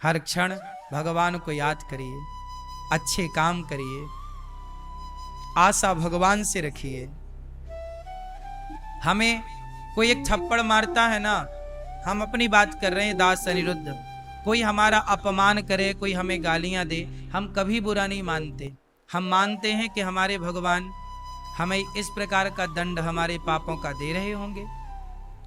हर क्षण भगवान को याद करिए, अच्छे काम करिए, आशा भगवान से रखिए। हमें कोई एक थप्पड़ मारता है ना, हम अपनी बात कर रहे हैं दास अनिरुद्ध, कोई हमारा अपमान करे, कोई हमें गालियां दे, हम कभी बुरा नहीं मानते। हम मानते हैं कि हमारे भगवान हमें इस प्रकार का दंड हमारे पापों का दे रहे होंगे।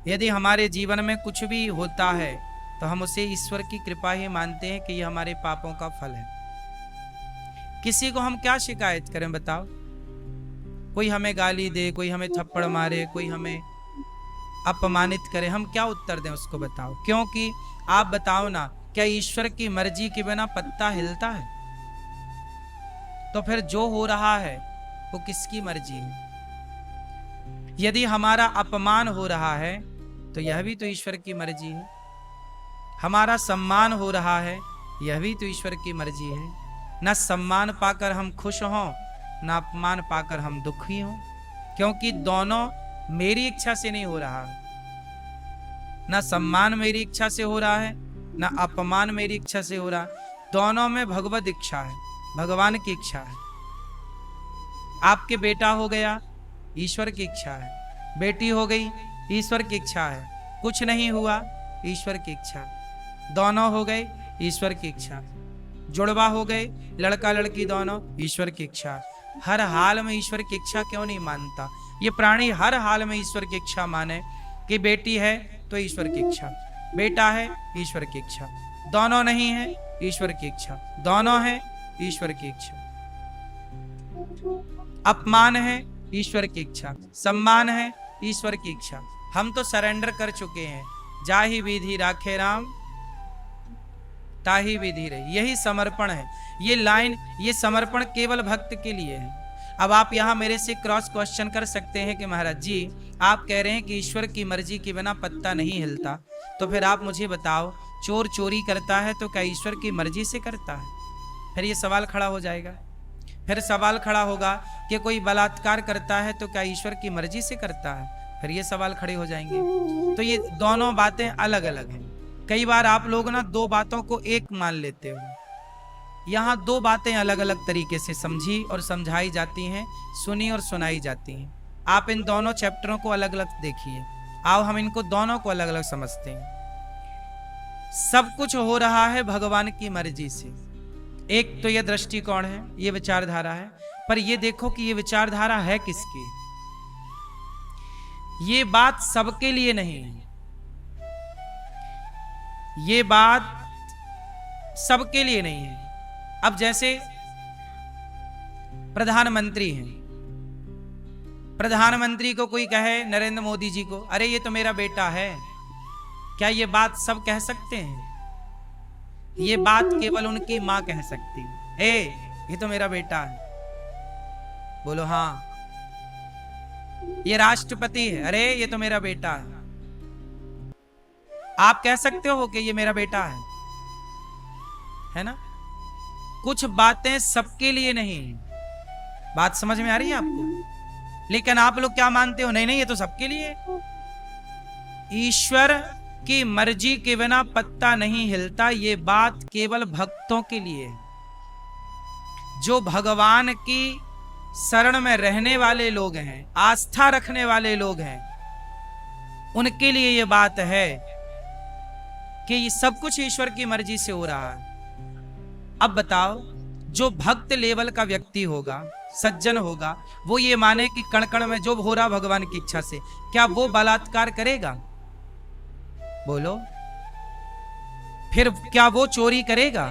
यदि हमारे जीवन में कुछ भी होता है तो हम उसे ईश्वर की कृपा ही मानते हैं कि यह हमारे पापों का फल है। किसी को हम क्या शिकायत करें बताओ? कोई हमें गाली दे, कोई हमें थप्पड़ मारे, कोई हमें अपमानित करे, हम क्या उत्तर दें उसको बताओ? क्योंकि आप बताओ ना, क्या ईश्वर की मर्जी के बिना पत्ता हिलता है? तो फिर जो हो रहा है वो किसकी मर्जी है? यदि हमारा अपमान हो रहा है तो यह भी तो ईश्वर की मर्जी है। हमारा सम्मान हो रहा है, यह भी तो ईश्वर की मर्जी है। न सम्मान पाकर हम खुश हों, न अपमान पाकर हम दुखी हों, क्योंकि दोनों मेरी इच्छा से नहीं हो रहा। न सम्मान मेरी इच्छा से हो रहा है, न अपमान मेरी इच्छा से हो रहा। दोनों में भगवत इच्छा है, भगवान की इच्छा है। आपके बेटा हो गया, ईश्वर की इच्छा है। बेटी हो गई, ईश्वर की इच्छा है। कुछ नहीं हुआ, ईश्वर की इच्छा। दोनों हो गए, ईश्वर की इच्छा। जुड़वा हो गए, लड़का लड़की दोनों, ईश्वर की इच्छा। हर हाल में ईश्वर की इच्छा क्यों नहीं मानता? ये प्राणी हर हाल में ईश्वर की इच्छा माने कि बेटी है तो ईश्वर की इच्छा, बेटा है ईश्वर की इच्छा, दोनों नहीं है ईश्वर की इच्छा, दोनों है ईश्वर की इच्छा। अपमान है ईश्वर की इच्छा, सम्मान है ईश्वर की इच्छा। हम तो सरेंडर कर चुके हैं। जाहि विधि राखे राम, ताही विधि रही। यही समर्पण है। ये लाइन, ये समर्पण केवल भक्त के लिए है। अब आप यहां मेरे से क्रॉस क्वेश्चन कर सकते हैं कि महाराज जी, आप कह रहे हैं कि ईश्वर की मर्जी के बिना पत्ता नहीं हिलता, तो फिर आप मुझे बताओ, चोर चोरी करता है तो क्या ईश्वर की मर्जी से करता है? फिर ये सवाल खड़ा हो जाएगा। फिर सवाल खड़ा होगा कि कोई बलात्कार करता है तो क्या ईश्वर की मर्जी से करता है? फिर ये सवाल खड़े हो जाएंगे। तो ये दोनों बातें अलग अलग हैं। कई बार आप लोग ना दो बातों को एक मान लेते हो। यहाँ दो बातें अलग अलग तरीके से समझी और समझाई जाती हैं, सुनी और सुनाई जाती हैं। आप इन दोनों चैप्टरों को अलग अलग देखिए। आओ हम इनको दोनों को अलग अलग समझते हैं। सब कुछ हो रहा है भगवान की मर्जी से। एक तो यह दृष्टिकोण है, यह विचारधारा है। पर यह देखो कि यह विचारधारा है किसकी? ये बात सबके लिए नहीं है। ये बात सबके लिए नहीं है। अब जैसे प्रधानमंत्री हैं, प्रधानमंत्री को कोई कहे, नरेंद्र मोदी जी को, अरे ये तो मेरा बेटा है, क्या ये बात सब कह सकते हैं? ये बात केवल उनकी मां कह सकती है। ये तो मेरा बेटा है। बोलो हाँ। ये राष्ट्रपति है, अरे ये तो मेरा बेटा है। आप कह सकते हो कि ये मेरा बेटा है ना? कुछ बातें सबके लिए नहीं। बात समझ में आ रही है आपको? लेकिन आप लोग क्या मानते हो? नहीं नहीं, ये तो सबके लिए। ईश्वर की मर्जी के बिना पत्ता नहीं हिलता, ये बात केवल भक्तों के लिए है। जो भगवान की शरण में रहने वाले लोग हैं, आस्था रखने वाले लोग हैं, उनके लिए ये बात है कि ये सब कुछ ईश्वर की मर्जी से हो रहा है। अब बताओ, जो भक्त लेवल का व्यक्ति होगा, सज्जन होगा, वो ये माने कि कण कण में जो हो रहा भगवान की इच्छा से, क्या वो बलात्कार करेगा? बोलो। फिर क्या वो चोरी करेगा?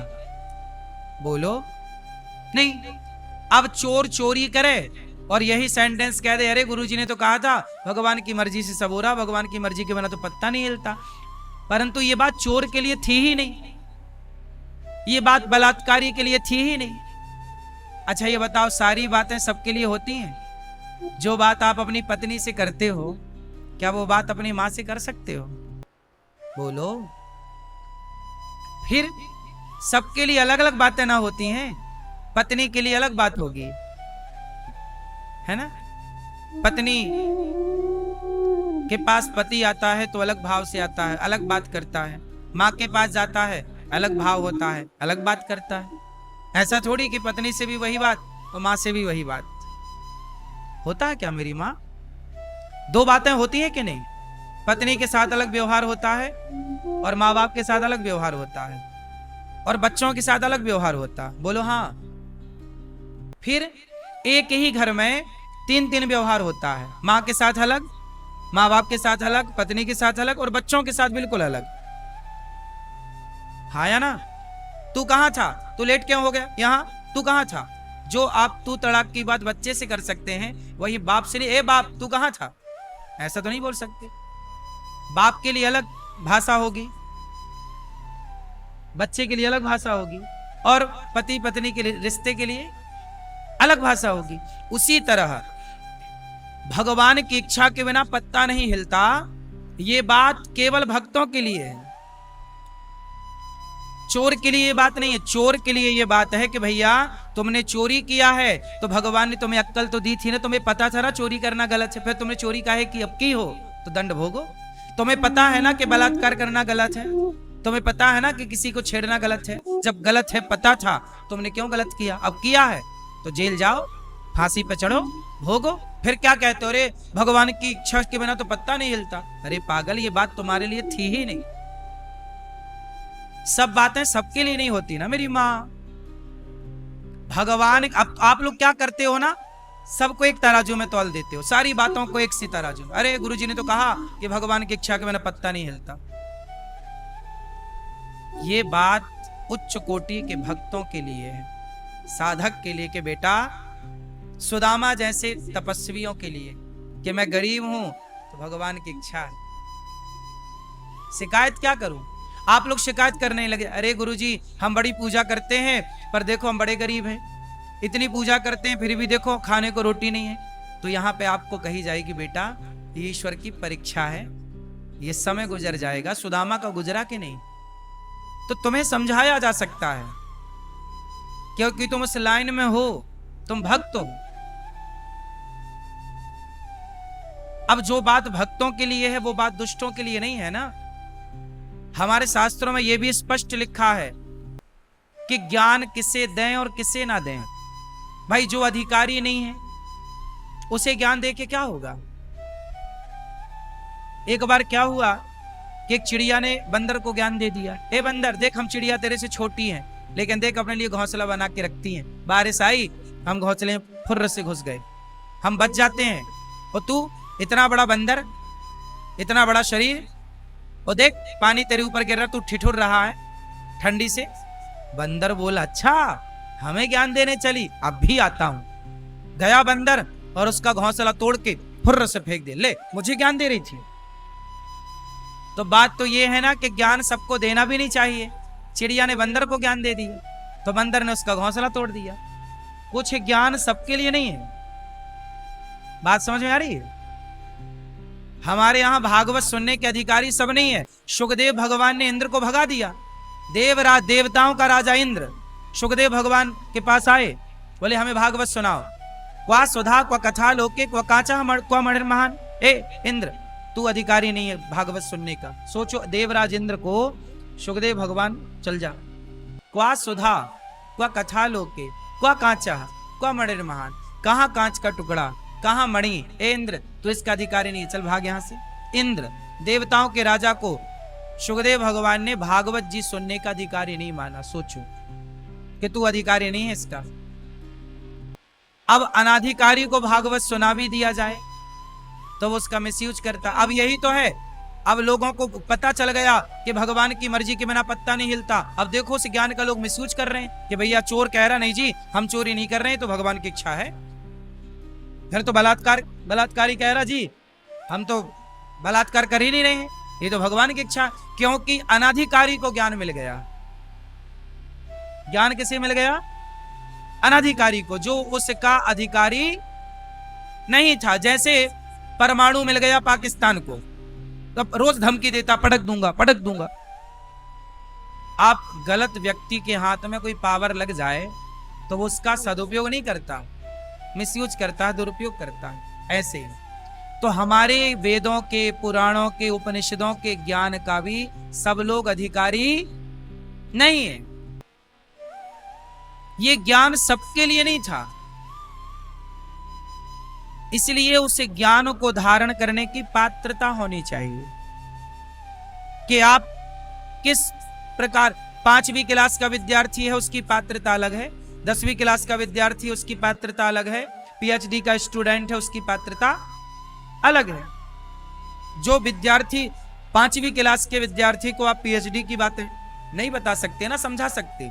बोलो। नहीं। अब चोर चोरी करे और यही सेंटेंस कह दे, अरे गुरुजी ने तो कहा था भगवान की मर्जी से सब हो रहा, भगवान की मर्जी के बिना तो पत्ता नहीं हिलता। परंतु ये बात चोर के लिए थी ही नहीं, ये बात बलात्कारी के लिए थी ही नहीं। अच्छा ये बताओ, सारी बातें सबके लिए होती हैं? जो बात आप अपनी पत्नी से करते हो, क्या वो बात अपनी मां से कर सकते हो? बोलो। फिर सबके लिए अलग अलग बातें ना होती हैं? पत्नी के लिए अलग बात होगी, है ना? पत्नी के पास पति आता है तो अलग भाव से आता है, अलग बात करता है। माँ के पास जाता है, अलग भाव होता है, अलग बात करता है। ऐसा थोड़ी कि पत्नी से भी वही बात और माँ से भी वही बात। होता है क्या मेरी माँ? दो बातें होती है कि नहीं? पत्नी के साथ अलग व्यवहार होता है और माँ बाप के साथ अलग व्यवहार होता है और बच्चों के साथ अलग व्यवहार होता है। बोलो हाँ। फिर एक ही घर में तीन तीन व्यवहार होता है, माँ के साथ अलग, माँ बाप के साथ अलग, पत्नी के साथ अलग और बच्चों के साथ बिल्कुल अलग। हाँ या ना? तू कहाँ था? तू लेट क्यों हो गया यहाँ? तू कहाँ था? जो आप तू तड़ाक की बात बच्चे से कर सकते हैं, वही बाप से नहीं, ए बाप तू कहाँ था, ऐसा तो नहीं बोल सकते। बाप के लिए अलग भाषा होगी, बच्चे के लिए अलग भाषा होगी और पति पत्नी के लिए, रिश्ते के लिए अलग भाषा होगी। उसी तरह भगवान की इच्छा के बिना पत्ता नहीं हिलता, ये बात केवल भक्तों के लिए है। चोर के लिए ये बात नहीं है। चोर के लिए ये बात है कि भैया तुमने चोरी किया है तो भगवान ने तुम्हें अक्कल तो दी थी ना, तुम्हें पता था ना चोरी करना गलत है, फिर तुमने चोरी काहे की? अब की हो तो दंड भोगो। तुम्हें पता है ना कि बलात्कार करना गलत है, तुम्हें पता है ना कि किसी को छेड़ना गलत है। जब गलत है पता था, तुमने क्यों गलत किया? अब किया है तो जेल जाओ, फांसी पे चढ़ो, भोगो। फिर क्या कहते हो? अरे भगवान की इच्छा के बिना तो पत्ता नहीं हिलता। अरे पागल, ये बात तुम्हारे लिए थी ही नहीं। सब बातें सबके लिए नहीं होती ना मेरी माँ। भगवान, अब आप लोग क्या करते हो ना, सबको एक तराजू में तौल देते हो, सारी बातों को एक सी तराजू में। अरे गुरुजी ने तो कहा कि भगवान की इच्छा के बिना पत्ता नहीं हिलता। ये बात उच्च कोटि के भक्तों के लिए है, साधक के लिए कि बेटा, सुदामा जैसे तपस्वियों के लिए कि मैं गरीब हूं तो भगवान की इच्छा है। शिकायत क्या करूं? आप लोग शिकायत करने लगे, अरे गुरुजी हम बड़ी पूजा करते हैं पर देखो हम बड़े गरीब हैं, इतनी पूजा करते हैं फिर भी देखो खाने को रोटी नहीं है। तो यहाँ पे आपको कही जाएगी बेटा ये ईश्वर की परीक्षा है, ये समय गुजर जाएगा। सुदामा का गुजरा कि नहीं? तो तुम्हें समझाया जा सकता है क्योंकि तुम उस लाइन में हो, तुम भक्त हो। अब जो बात भक्तों के लिए है वो बात दुष्टों के लिए नहीं है ना। हमारे शास्त्रों में यह भी स्पष्ट लिखा है कि ज्ञान किसे दें और किसे ना दें। भाई जो अधिकारी नहीं है उसे ज्ञान दे के क्या होगा? एक बार क्या हुआ कि एक चिड़िया ने बंदर को ज्ञान दे दिया, ए बंदर देख हम चिड़िया तेरे से छोटी हैं लेकिन देख अपने लिए घोंसला बना के रखती हैं, बारिश आई हम घोंसले फुर्र से घुस गए, हम बच जाते हैं, और तू इतना बड़ा बंदर, इतना बड़ा शरीर, और देख पानी तेरे ऊपर गिर रहा, तू ठिठुर रहा है ठंडी से। बंदर बोला अच्छा हमें ज्ञान देने चली, अब भी आता हूं। गया बंदर और उसका घोंसला तोड़ के फुर्र से फेंक दे, ले मुझे ज्ञान दे रही थी। तो बात तो ये है ना कि ज्ञान सबको देना भी नहीं चाहिए। चिड़िया ने बंदर को ज्ञान दे दिया तो बंदर ने उसका घोंसला तोड़ दिया। कुछ ज्ञान सबके लिए नहीं है। बात समझ में आ रही है? हमारे यहां भागवत सुनने के अधिकारी सब नहीं है। सुखदेव भगवान ने इंद्र को भगा दिया, देवराज देवताओं का राजा इंद्र सुखदेव भगवान के पास आए, बोले हमें भागवत सुनाओ। क्वा सुधा क्वा कथा लोके क्वा काचा क्वा मणिर महान। ए इंद्र तू अधिकारी नहीं है भागवत सुनने का। सोचो देवराज इंद्र को सुखदेव भगवान चल जा, क्वा सुधा क्वा कथा लोके क्वा काचा क्वा मणिर महान, कहाँ कांच का टुकड़ा कहाँ मणि, ए इंद्र तू इसका अधिकारी नहीं, चल भाग यहां से। इंद्र देवताओं के राजा को सुखदेव भगवान ने भागवत जी सुनने का अधिकारी नहीं माना। सोचो कि तू अधिकारी नहीं है इसका। अब अनाधिकारी को भागवत सुना भी दिया जाए तो वो उसका मिसयूज करता। अब यही तो है, अब लोगों को पता चल गया कि भगवान की मर्जी के बिना पत्ता नहीं हिलता। अब देखो उस ज्ञान का लोग मिसयूज कर रहे हैं कि भैया चोर कह रहा नहीं जी हम चोरी नहीं कर रहे हैं तो भगवान की इच्छा है। फिर तो बलात्कारी कह रहा जी हम तो बलात्कार कर ही नहीं रहे हैं, ये तो भगवान की इच्छा। क्योंकि अनाधिकारी को ज्ञान मिल गया। ज्ञान किसे मिल गया? अनाधिकारी को, जो उसका अधिकारी नहीं था। जैसे परमाणु मिल गया पाकिस्तान को, तो रोज धमकी देता पटक दूंगा पटक दूंगा। आप गलत व्यक्ति के हाथ में कोई पावर लग जाए तो वो उसका सदुपयोग नहीं करता, मिसयूज करता है, दुरुपयोग करता है। ऐसे ही तो हमारे वेदों के, पुराणों के, उपनिषदों के ज्ञान का भी सब लोग अधिकारी नहीं है। ये ज्ञान सबके लिए नहीं था, इसलिए उसे ज्ञान को धारण करने की पात्रता होनी चाहिए कि आप किस प्रकार। 5वीं क्लास का विद्यार्थी है, उसकी पात्रता अलग है। 10वीं क्लास का विद्यार्थी, उसकी पात्रता अलग है। पीएचडी का स्टूडेंट है, उसकी पात्रता अलग है। जो विद्यार्थी 5वीं क्लास के विद्यार्थी को आप पीएचडी की बातें नहीं बता सकते, ना समझा सकते।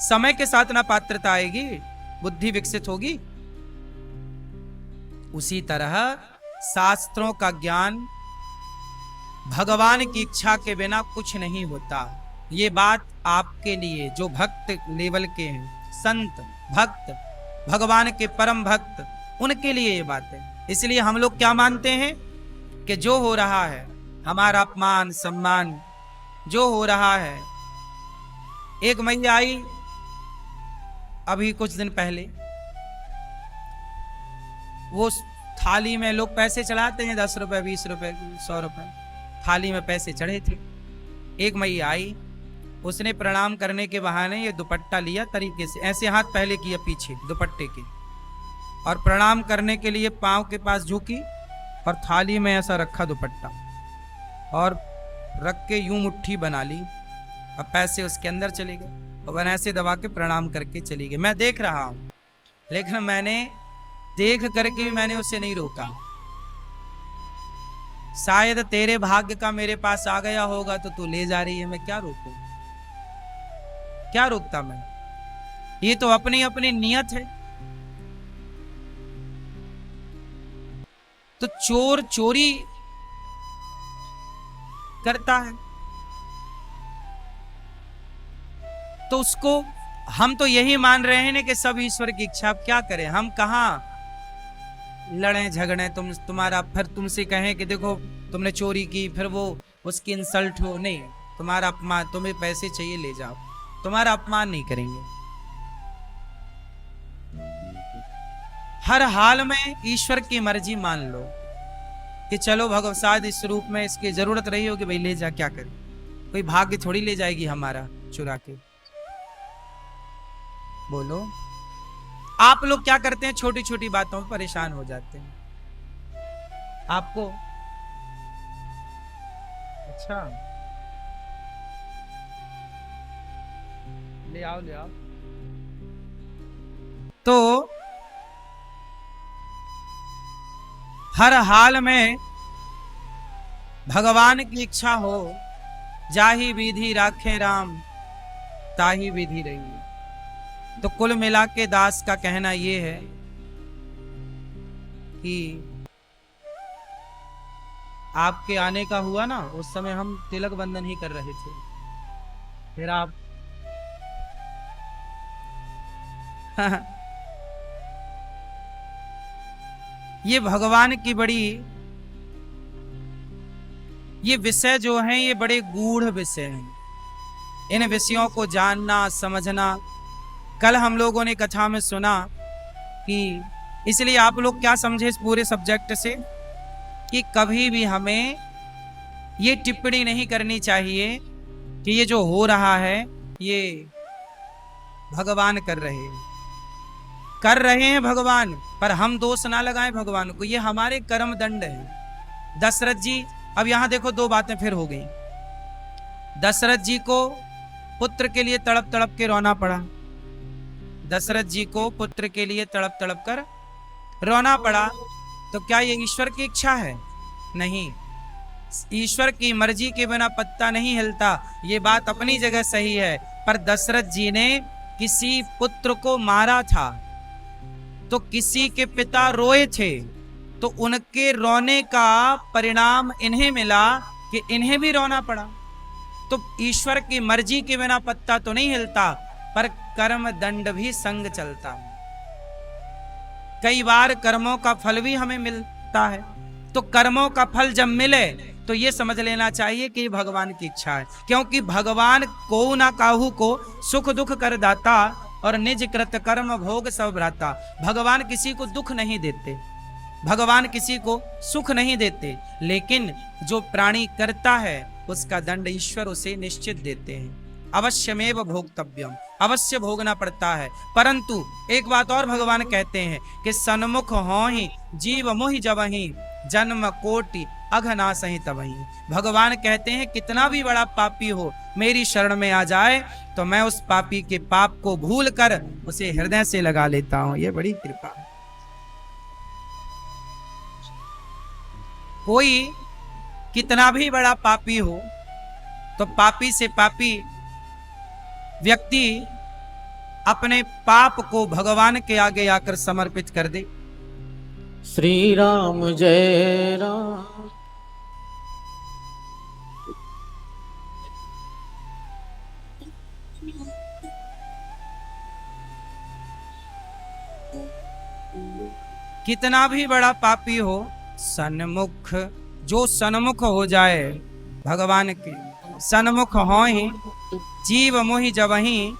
समय के साथ ना पात्रता आएगी, बुद्धि विकसित होगी। उसी तरह शास्त्रों का ज्ञान भगवान की इच्छा के बिना कुछ नहीं होता। ये बात आपके लिए जो भक्त लेवल के हैं, संत भक्त, भगवान के परम भक्त, उनके लिए ये बात है। इसलिए हम लोग क्या मानते हैं कि जो हो रहा है, हमारा अपमान सम्मान जो हो रहा है। एक मैया आई अभी कुछ दिन पहले, वो थाली में लोग पैसे चढ़ाते हैं, 10 रुपए 20 रुपए 100 रुपए, थाली में पैसे चढ़े थे। एक मैया आई, उसने प्रणाम करने के बहाने ये दुपट्टा लिया तरीके से, ऐसे हाथ पहले किया पीछे दुपट्टे के, और प्रणाम करने के लिए पांव के पास झुकी और थाली में ऐसा रखा दुपट्टा, और रख के यूं मुट्ठी बना ली, अब पैसे उसके अंदर चले गए और ऐसे दबा के प्रणाम करके चली गई। मैं देख रहा हूं, लेकिन मैंने देख करके भी मैंने उसे नहीं रोका। शायद तेरे भाग्य का मेरे पास आ गया होगा तो तू ले जा रही है, मैं क्या रोकूं, क्या रोकता मैं। ये तो अपनी अपनी नियत है। तो चोर चोरी करता है तो उसको हम तो यही मान रहे हैं ना कि सब ईश्वर की इच्छा। अब क्या करें, हम कहां लड़े झगड़े, तुम्हारा फिर तुमसे कहें कि देखो तुमने चोरी की, फिर वो उसकी इंसल्ट हो। नहीं, तुम्हारा अपमान, तुम्हें पैसे चाहिए ले जाओ, तुम्हारा अपमान नहीं करेंगे। हर हाल में ईश्वर की मर्जी मान लो कि चलो भगवसाद इस रूप में इसकी जरूरत रही होगी, भाई ले जा, क्या करें, कोई भाग्य थोड़ी ले जाएगी हमारा चुरा के। बोलो, आप लोग क्या करते हैं, छोटी छोटी बातों पर परेशान हो जाते हैं। आपको अच्छा, ले आओ ले आओ। तो हर हाल में भगवान की इच्छा हो, जाही विधि राखे राम ताही विधि रही। तो कुल मिला के दास का कहना यह है कि आपके आने का हुआ ना, उस समय हम तिलक बंधन ही कर रहे थे, फिर आप ये भगवान की बड़ी, ये विषय जो हैं ये बड़े गूढ़ विषय हैं। इन विषयों को जानना समझना, कल हम लोगों ने कथा में सुना कि इसलिए आप लोग क्या समझे इस पूरे सब्जेक्ट से कि कभी भी हमें ये टिप्पणी नहीं करनी चाहिए कि ये जो हो रहा है ये भगवान कर रहे हैं भगवान, पर हम दोष ना लगाएं भगवान को, ये हमारे कर्म दंड है। दशरथ जी, अब यहां देखो दो बातें फिर हो गई। दशरथ जी को पुत्र के लिए तड़प तड़प के रोना पड़ा, दशरथ जी को पुत्र के लिए तड़प तड़प कर रोना पड़ा, तो क्या ये ईश्वर की इच्छा है? नहीं, ईश्वर की मर्जी के बिना पत्ता नहीं हिलता, ये बात अपनी जगह सही है। पर दशरथ जी ने किसी पुत्र को मारा था तो किसी के पिता रोए थे, तो उनके रोने का परिणाम इन्हें मिला कि इन्हें भी रोना पड़ा। तो ईश्वर की मर्जी के बिना पत्ता तो नहीं हिलता, पर कर्म दंड भी संग चलता है। कई बार कर्मों का फल भी हमें मिलता है, तो कर्मों का फल जब मिले तो ये समझ लेना चाहिए कि भगवान की इच्छा है, क्योंकि भगवान को ना काहू को सुख दुख कर दाता और निज कृत कर्म भोग सब भ्राता। भगवान किसी को दुख नहीं देते, भगवान किसी को सुख नहीं देते, लेकिन जो प्राणी करता है उसका दंड ईश्वर उसे निश्चित देते हैं। अवश्यमेव भोक्तव्यम, अवश्य भोगना पड़ता है। परंतु एक बात और भगवान कहते हैं कि सन्मुख होहि जीव मोहि जबहि, जन्म कोटि अघनासहि तबहि। भगवान कहते हैं कितना भी बड़ा पापी हो मेरी शरण में आ जाए तो मैं उस पापी के पाप को भूल कर उसे हृदय से लगा लेता हूं। ये बड़ी कृपा है। कोई कितना भी बड़ा पापी हो तो पापी से पापी व्यक्ति अपने पाप को भगवान के आगे आकर समर्पित कर दे। श्री राम जय राम। कितना भी बड़ा पापी हो, सन्मुख, जो सन्मुख हो जाए भगवान के, सन्मुख हो ही जीव मोहि जबहि,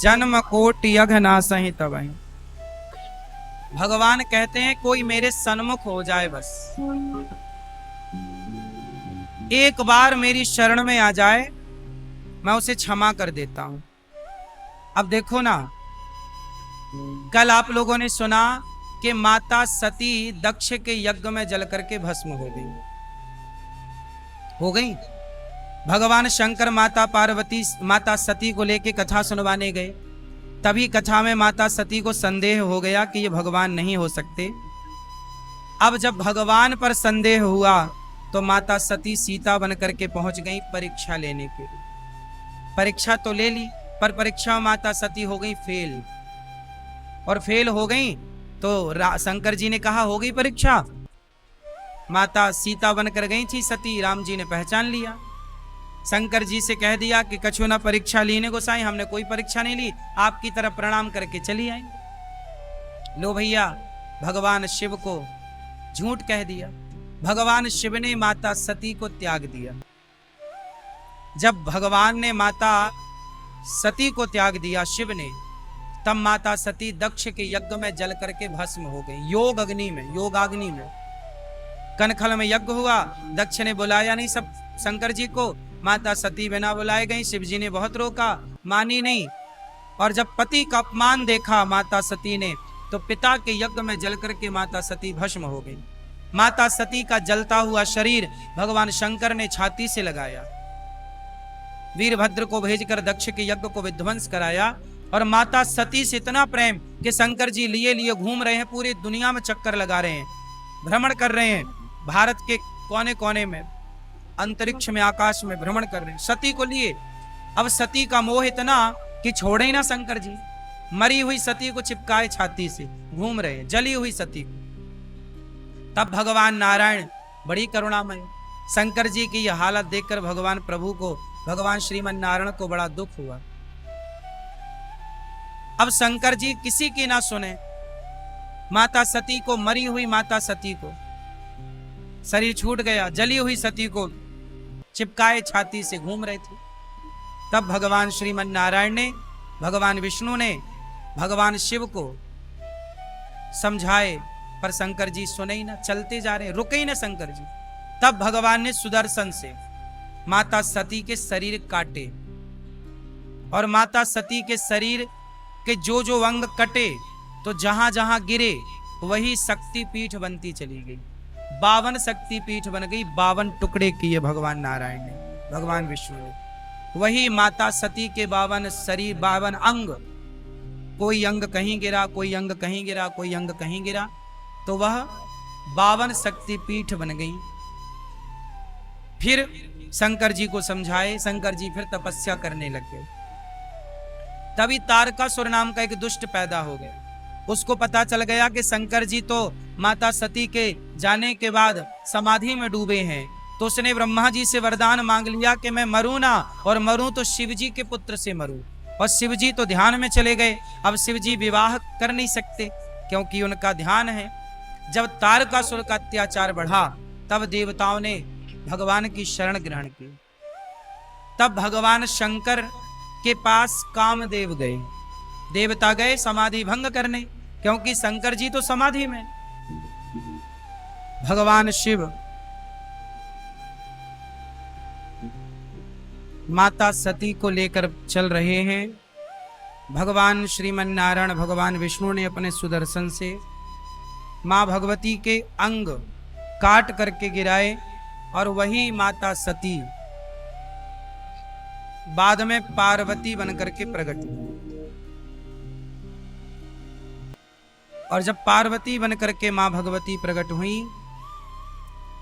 जन्म कोटि अघनासहि तबहि। भगवान कहते हैं कोई मेरे सन्मुख हो जाए, बस एक बार मेरी शरण में आ जाए मैं उसे क्षमा कर देता हूं। अब देखो ना, कल आप लोगों ने सुना कि माता सती दक्ष के यज्ञ में जल करके भस्म हो गई। भगवान शंकर माता पार्वती माता सती को लेके कथा सुनवाने गए। तभी कथा में माता सती को संदेह हो गया कि ये भगवान नहीं हो सकते। अब जब भगवान पर संदेह हुआ तो माता सती सीता बन करके पहुंच गई परीक्षा लेने के लिए। परीक्षा तो ले ली, पर परीक्षा में माता सती हो गई फेल। और फेल हो गई तो शंकर जी ने कहा हो गई परीक्षा। माता सीता बनकर गई थी सती, राम जी ने पहचान लिया। शंकर जी से कह दिया कि कछु ना परीक्षा लीने को साईं, हमने कोई परीक्षा नहीं ली, आपकी तरफ प्रणाम करके चली आई। लो भैया, भगवान शिव को झूठ कह दिया। भगवान शिव ने माता सती को त्याग दिया। जब भगवान ने माता सती को त्याग दिया शिव ने, तब माता सती दक्ष के यज्ञ में जल करके भस्म हो गई। योगाग्नि में कनखल में यज्ञ हुआ। दक्ष ने बुलाया नहीं सब शंकर जी को, माता सती बिना बुलाए गई। शिव जी ने बहुत रोका, मानी नहीं। और जब पति का अपमान देखा माता सती ने, तो पिता के यज्ञ में जल करके माता सती भस्म हो गई। माता सती का जलता हुआ शरीर भगवान शंकर ने छाती से लगाया, वीरभद्र को भेजकर दक्ष के यज्ञ को विध्वंस कराया। और माता सती से इतना प्रेम कि शंकर जी लिए घूम रहे हैं, पूरी दुनिया में चक्कर लगा रहे हैं, भ्रमण कर रहे हैं, भारत के कोने कोने में, अंतरिक्ष में, आकाश में भ्रमण कर रहे हैं सती को लिए। अब सती का मोह इतना कि छोड़े ही ना शंकर जी, मरी हुई सती को चिपकाए छाती से घूम रहे हैं, जली हुई सती को। तब भगवान नारायण बड़ी करुणामय, शंकर जी की यह हालत देखकर भगवान प्रभु को, भगवान श्रीमन नारायण को बड़ा दुख हुआ। अब शंकर जी किसी की ना सुने, माता सती को, मरी हुई माता सती को, शरीर छूट गया, जली हुई सती को चिपकाए छाती से घूम रहे थे। तब भगवान श्रीमन नारायण ने, भगवान विष्णु ने भगवान शिव को समझाए, पर शंकर जी सुने ही ना, चलते जा रहे, रुके ही ना शंकर जी। तब भगवान ने सुदर्शन से माता सती के शरीर काटे, और माता सती के शरीर के जो जो अंग कटे तो जहां जहां गिरे वही शक्ति पीठ बनती चली गई। 52 शक्ति पीठ बन गई, 52 टुकड़े किए भगवान नारायण ने, भगवान विष्णु ने। वही माता सती के 52 शरीर, 52 अंग, कोई अंग कहीं गिरा, कोई अंग कहीं गिरा, कोई अंग कहीं गिरा, तो वह 52 शक्ति पीठ बन गई। फिर शंकर जी को समझाए, शंकर जी फिर तपस्या करने लग गए। तभी तारकासुर नाम का एक दुष्ट पैदा हो गया। उसको पता चल गया कि शंकर जी तो माता सती के जाने के बाद समाधि में डूबे हैं, तो उसने ब्रह्मा जी से वरदान मांग लिया कि मैं मरूं ना, और मरूं तो शिव जी के पुत्र से मरूं। और शिव जी तो ध्यान में चले गए। अब शिव जी विवाह कर नहीं सकते क्योंकि उनका ध्यान है। जब तारकासुर का अत्याचार बढ़ा तब देवताओं ने भगवान की शरण ग्रहण की। तब भगवान शंकर के पास कामदेव गए, देवता गए समाधि भंग करने, क्योंकि शंकर जी तो समाधि में। भगवान शिव माता सती को लेकर चल रहे हैं। भगवान श्रीमन नारायण भगवान विष्णु ने अपने सुदर्शन से माँ भगवती के अंग काट करके गिराए और वही माता सती बाद में पार्वती बनकर के प्रकट हुई। और जब पार्वती बनकर के मां भगवती प्रकट हुई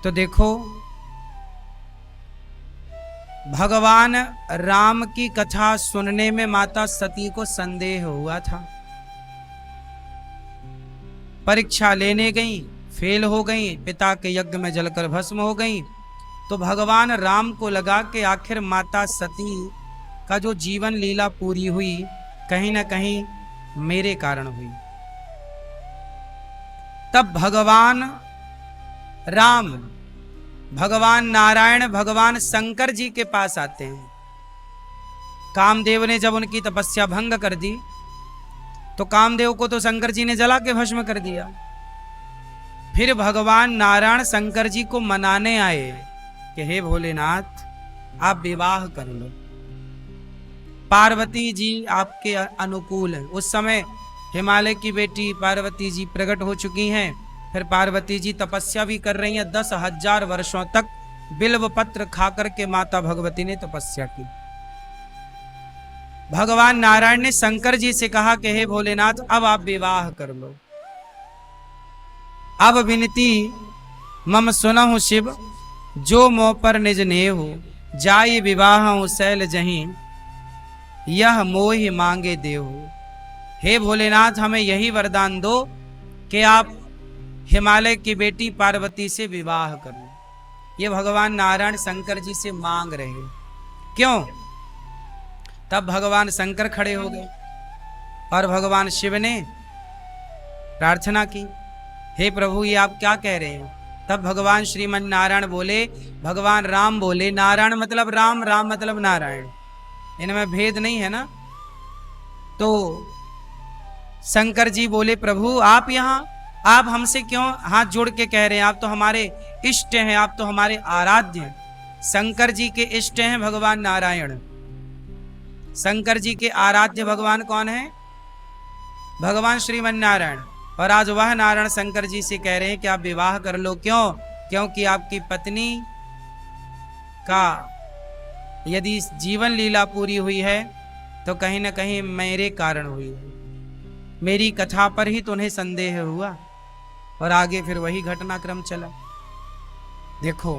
तो देखो भगवान राम की कथा सुनने में माता सती को संदेह हुआ था। परीक्षा लेने गई, फेल हो गई, पिता के यज्ञ में जलकर भस्म हो गई। तो भगवान राम को लगा कि आखिर माता सती का जो जीवन लीला पूरी हुई कहीं ना कहीं मेरे कारण हुई। तब भगवान राम, भगवान नारायण, भगवान शंकर जी के पास आते हैं। कामदेव ने जब उनकी तपस्या भंग कर दी तो कामदेव को तो शंकर जी ने जला के भस्म कर दिया। फिर भगवान नारायण शंकर जी को मनाने आए कि हे भोलेनाथ आप विवाह कर लो, पार्वती जी आपके अनुकूल है। उस समय हिमालय की बेटी पार्वती जी प्रकट हो चुकी हैं। फिर पार्वती जी तपस्या भी कर रही हैं। 10,000 वर्षों तक बिल्व पत्र खा करके माता भगवती ने तपस्या की। भगवान नारायण ने शंकर जी से कहा कि हे भोलेनाथ अब आप विवाह कर लो। अब विनती मम सुनहु शिव, जो मोह पर निज नेहु, जाय विवाह शैल जहीं, यह मोहि मांगे देहु। हे भोलेनाथ हमें यही वरदान दो कि आप हिमालय की बेटी पार्वती से विवाह करो। ये भगवान नारायण शंकर जी से मांग रहे। क्यों? तब भगवान शंकर खड़े हो गए और भगवान शिव ने प्रार्थना की, हे प्रभु ये आप क्या कह रहे हैं? तब भगवान श्रीमन नारायण बोले, भगवान राम बोले, नारायण मतलब राम, राम मतलब नारायण, इनमें भेद नहीं है ना। तो शंकर जी बोले, प्रभु आप यहाँ, आप हमसे क्यों हाथ जोड़ के कह रहे हैं? आप तो हमारे इष्ट हैं, आप तो हमारे आराध्य हैं। शंकर जी के इष्ट हैं भगवान नारायण। शंकर जी के आराध्य भगवान कौन है? भगवान श्रीमन नारायण। और आज वह नारायण शंकर जी से कह रहे हैं कि आप विवाह कर लो। क्यों? क्योंकि आपकी पत्नी का यदि जीवन लीला पूरी हुई है तो कहीं ना कहीं मेरे कारण हुई है। मेरी कथा पर ही तो उन्हें संदेह हुआ और आगे फिर वही घटनाक्रम चला। देखो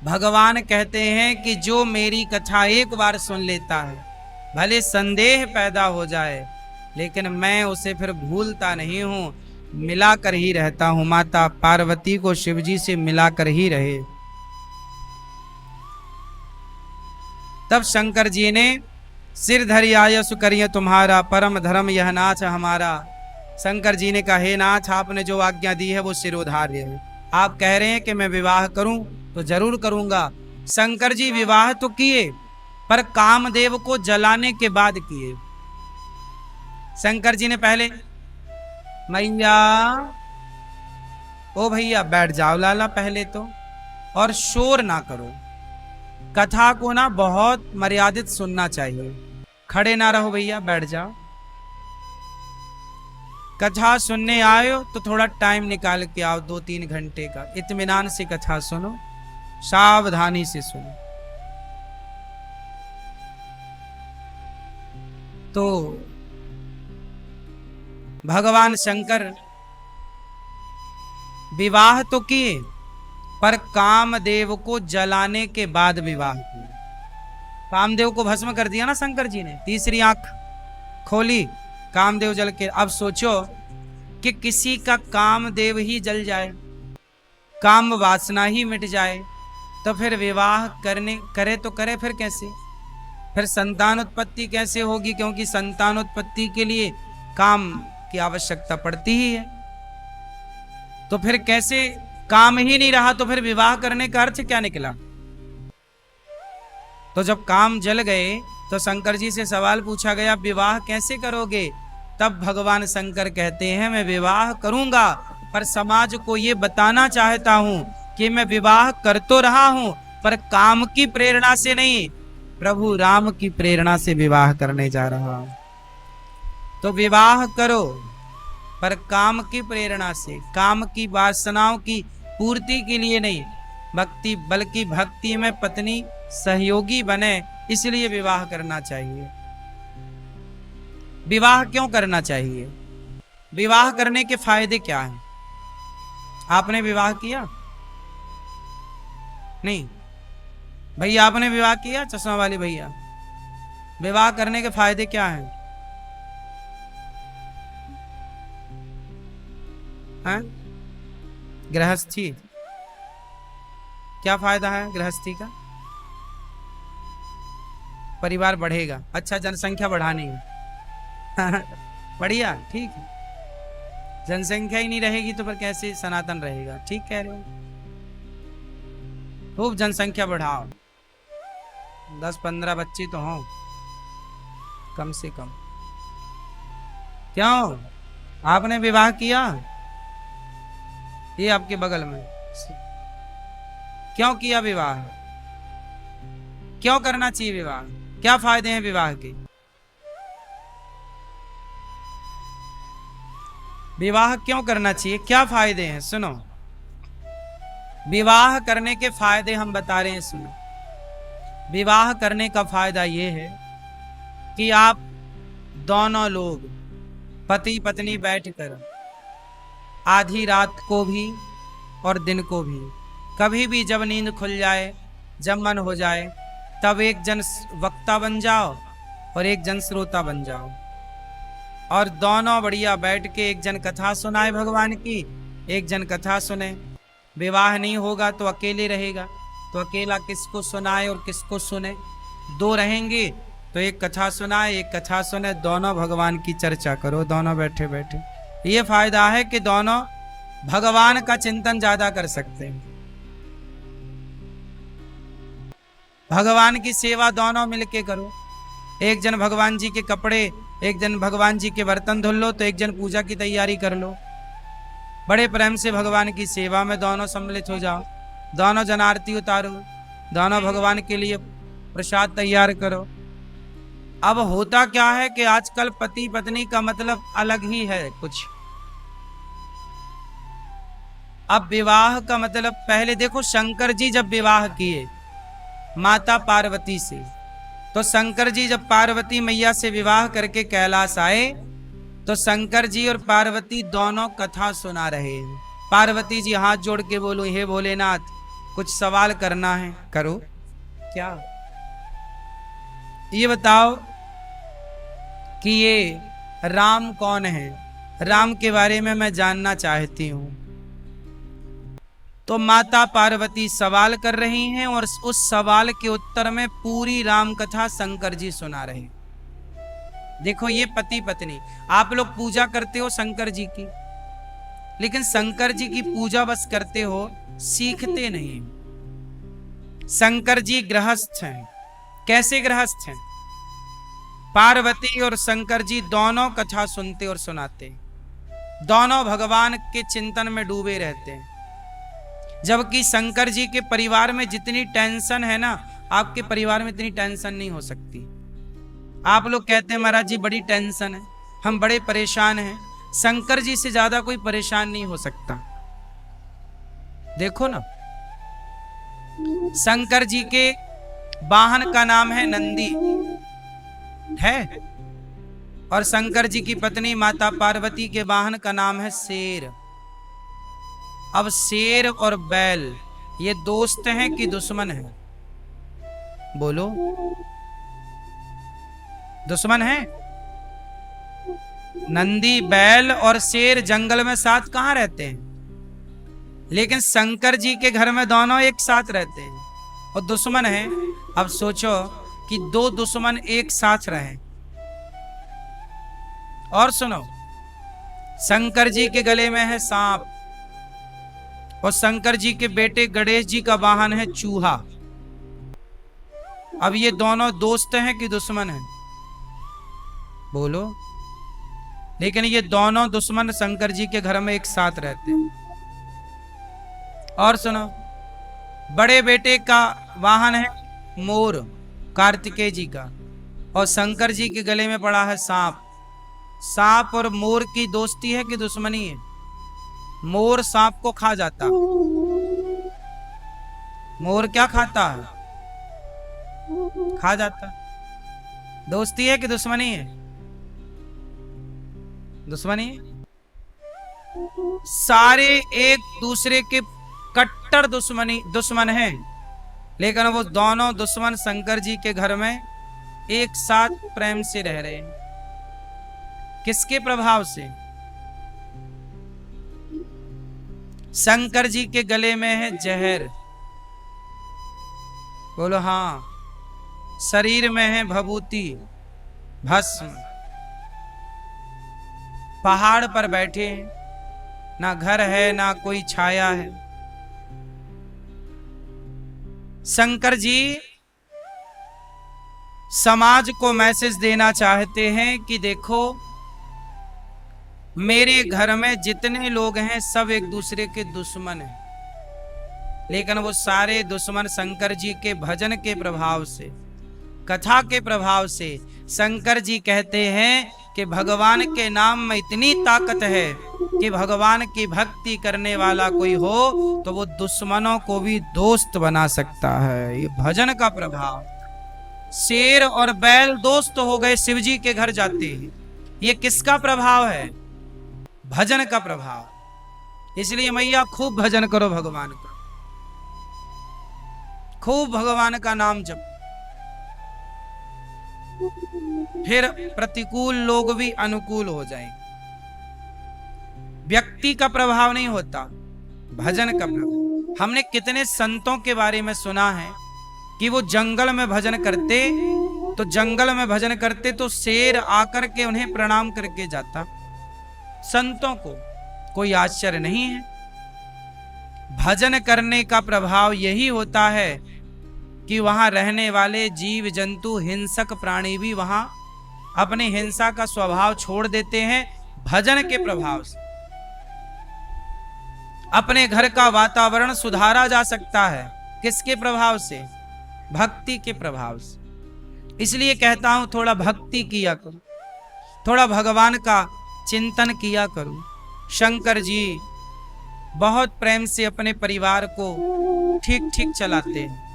भगवान कहते हैं कि जो मेरी कथा एक बार सुन लेता है, भले संदेह पैदा हो जाए लेकिन मैं उसे फिर भूलता नहीं हूं, मिलाकर ही रहता हूं। माता पार्वती को शिवजी से मिलाकर ही रहे। तब शंकर जी ने सिर धरि आयसु करिए तुम्हारा, परम धर्म यह नाथ हमारा। शंकर जी ने कहा, हे नाथ आपने जो आज्ञा दी है वो सिरोधार्य है। आप कह रहे हैं कि मैं विवाह करूं तो जरूर करूंगा। शंकर जी विवाह तो किए पर कामदेव को जलाने के बाद किए। शंकर जी ने पहले, मैया ओ भैया बैठ जाओ लाला पहले तो, और शोर ना करो। कथा को ना बहुत मर्यादित सुनना चाहिए। खड़े ना रहो भैया, बैठ जाओ। कथा सुनने आए हो तो थोड़ा टाइम निकाल के आओ, 2-3 घंटे का। इत्मीनान से कथा सुनो, सावधानी से सुनो। तो भगवान शंकर विवाह तो किए पर कामदेव को जलाने के बाद विवाह किया। कामदेव को भस्म कर दिया ना शंकर जी ने, तीसरी आंख खोली, कामदेव जल के। अब सोचो कि किसी का कामदेव ही जल जाए, काम वासना ही मिट जाए, तो फिर विवाह करे तो करे फिर कैसे? फिर संतान उत्पत्ति कैसे होगी? क्योंकि संतान उत्पत्ति के लिए काम की आवश्यकता पड़ती ही है। तो फिर कैसे? काम ही नहीं रहा तो फिर विवाह करने का अर्थ क्या निकला? तो जब काम जल गए तो शंकर जी से सवाल पूछा गया, विवाह कैसे करोगे? तब भगवान शंकर कहते हैं, मैं विवाह करूंगा पर समाज को ये बताना चाहता हूं कि मैं विवाह कर तो रहा हूं पर काम की प्रेरणा से नहीं, प्रभु राम की प्रेरणा से विवाह करने जा रहा हूं। तो विवाह करो पर काम की प्रेरणा से, काम की वासनाओं की पूर्ति के लिए नहीं, बल्कि भक्ति में पत्नी सहयोगी बने, इसलिए विवाह करना चाहिए। विवाह क्यों करना चाहिए? विवाह करने के फायदे क्या हैं? आपने विवाह किया? नहीं भैया, आपने विवाह किया? चश्मा वाले भैया, विवाह करने के फायदे क्या हैं? हैं? गृहस्थी, क्या फायदा है गृहस्थी का? परिवार बढ़ेगा। अच्छा, जनसंख्या बढ़ानी है बढ़िया, ठीक है। जनसंख्या ही नहीं रहेगी तो फिर कैसे सनातन रहेगा? ठीक कह रहे हो, खूब जनसंख्या बढ़ाओ, 10-15 बच्चे तो हों कम से कम। क्यों? आपने विवाह किया? ये आपके बगल में, क्यों किया विवाह? क्यों करना चाहिए विवाह? क्या फायदे हैं विवाह के? विवाह क्यों करना चाहिए? क्या फायदे हैं? सुनो, विवाह करने के फायदे हम बता रहे हैं, सुनो। विवाह करने का फायदा यह है कि आप दोनों लोग पति पत्नी बैठकर आधी रात को भी और दिन को भी, कभी भी जब नींद खुल जाए, जब मन हो जाए, तब एक जन वक्ता बन जाओ और एक जन श्रोता बन जाओ, और दोनों बढ़िया बैठ के एक जन कथा सुनाए भगवान की, एक जन कथा सुने। विवाह नहीं होगा तो अकेले रहेगा, तो अकेला किसको सुनाए और किसको सुने? दो रहेंगे तो एक कथा सुनाए, एक कथा सुने, दोनों भगवान की चर्चा करो, दोनों बैठे बैठे। ये फायदा है कि दोनों भगवान का चिंतन ज्यादा कर सकते हैं। भगवान की सेवा दोनों मिलके करो। एक जन भगवान जी के कपड़े, एक जन भगवान जी के बर्तन धुल लो, तो एक जन पूजा की तैयारी कर लो। बड़े प्रेम से भगवान की सेवा में दोनों सम्मिलित हो जाओ, दोनों जन आरती उतारो, दोनों भगवान के लिए प्रसाद तैयार करो। अब होता क्या है कि आजकल पति पत्नी का मतलब अलग ही है कुछ। अब विवाह का मतलब, पहले देखो शंकर जी जब विवाह किए माता पार्वती से, तो शंकर जी जब पार्वती मैया से विवाह करके कैलाश आए, तो शंकर जी और पार्वती दोनों कथा सुना रहे हैं। पार्वती जी हाथ जोड़ के बोलो, हे भोलेनाथ, कुछ सवाल करना है, करो। क्या? ये बताओ कि ये राम कौन है? राम के बारे में मैं जानना चाहती हूं। तो माता पार्वती सवाल कर रही हैं और उस सवाल के उत्तर में पूरी राम कथा शंकर जी सुना रहे। देखो, ये पति पत्नी, आप लोग पूजा करते हो शंकर जी की, लेकिन शंकर जी की पूजा बस करते हो, सीखते नहीं। शंकर जी गृहस्थ हैं। कैसे गृहस्थ हैं? पार्वती और शंकर जी दोनों कथा सुनते और सुनाते, दोनों भगवान के चिंतन में डूबे रहते हैं। जबकि शंकर जी के परिवार में जितनी टेंशन है ना, आपके परिवार में इतनी टेंशन नहीं हो सकती। आप लोग कहते हैं महाराज जी बड़ी टेंशन है, हम बड़े परेशान हैं। शंकर जी से ज्यादा कोई परेशान नहीं हो सकता। देखो ना, शंकर जी के वाहन का नाम है नंदी है, और शंकर जी की पत्नी माता पार्वती के वाहन का नाम है शेर। अब शेर और बैल ये दोस्त हैं कि दुश्मन हैं? बोलो, दुश्मन है? नंदी, बैल और शेर जंगल में साथ कहां रहते हैं, लेकिन शंकर जी के घर में दोनों एक साथ रहते हैं और दुश्मन हैं। अब सोचो कि दो दुश्मन एक साथ रहें। और सुनो, शंकर जी के गले में है सांप, और शंकर जी के बेटे गणेश जी का वाहन है चूहा। अब ये दोनों दोस्त हैं कि दुश्मन हैं? बोलो। लेकिन ये दोनों दुश्मन शंकर जी के घर में एक साथ रहते हैं। और सुनो, बड़े बेटे का वाहन है मोर, कार्तिकेय जी का, और शंकर जी के गले में पड़ा है सांप। सांप और मोर की दोस्ती है कि दुश्मनी है? मोर सांप को खा जाता। मोर क्या खाता है? खा जाता। दोस्ती है कि दुश्मनी है? दुश्मनी है। सारे एक दूसरे के कट्टर दुश्मन हैं, लेकिन वो दोनों दुश्मन शंकर जी के घर में एक साथ प्रेम से रह रहे हैं। किसके प्रभाव से? शंकर जी के गले में है जहर, बोलो हाँ। शरीर में है भभूति, भस्म। पहाड़ पर बैठे हैं, ना घर है ना कोई छाया है। शंकर जी समाज को मैसेज देना चाहते हैं कि देखो, मेरे घर में जितने लोग हैं सब एक दूसरे के दुश्मन हैं, लेकिन वो सारे दुश्मन शंकर जी के भजन के प्रभाव से, कथा के प्रभाव से। शंकर जी कहते हैं कि भगवान के नाम में इतनी ताकत है कि भगवान की भक्ति करने वाला कोई हो तो वो दुश्मनों को भी दोस्त बना सकता है। ये भजन का प्रभाव। शेर और बैल दोस्त हो गए, शिव जी के घर जाते हैं। ये किसका प्रभाव है? भजन का प्रभाव। इसलिए मैया खूब भजन करो भगवान का, खूब भगवान का नाम जप। फिर प्रतिकूल लोग भी अनुकूल हो जाएंगे। व्यक्ति का प्रभाव नहीं होता, भजन का प्रभाव। हमने कितने संतों के बारे में सुना है कि वो जंगल में भजन करते, तो जंगल में भजन करते तो शेर आकर के उन्हें प्रणाम करके जाता। संतों को कोई आश्चर्य नहीं है। भजन करने का प्रभाव यही होता है कि वहां रहने वाले जीव जंतु, हिंसक प्राणी भी वहां अपने हिंसा का स्वभाव छोड़ देते हैं भजन के प्रभाव से। अपने घर का वातावरण सुधारा जा सकता है। किसके प्रभाव से? भक्ति के प्रभाव से। इसलिए कहता हूं थोड़ा भक्ति किया करो, थोड़ा भगवान का चिंतन किया करो। शंकर जी बहुत प्रेम से अपने परिवार को ठीक ठीक चलाते हैं।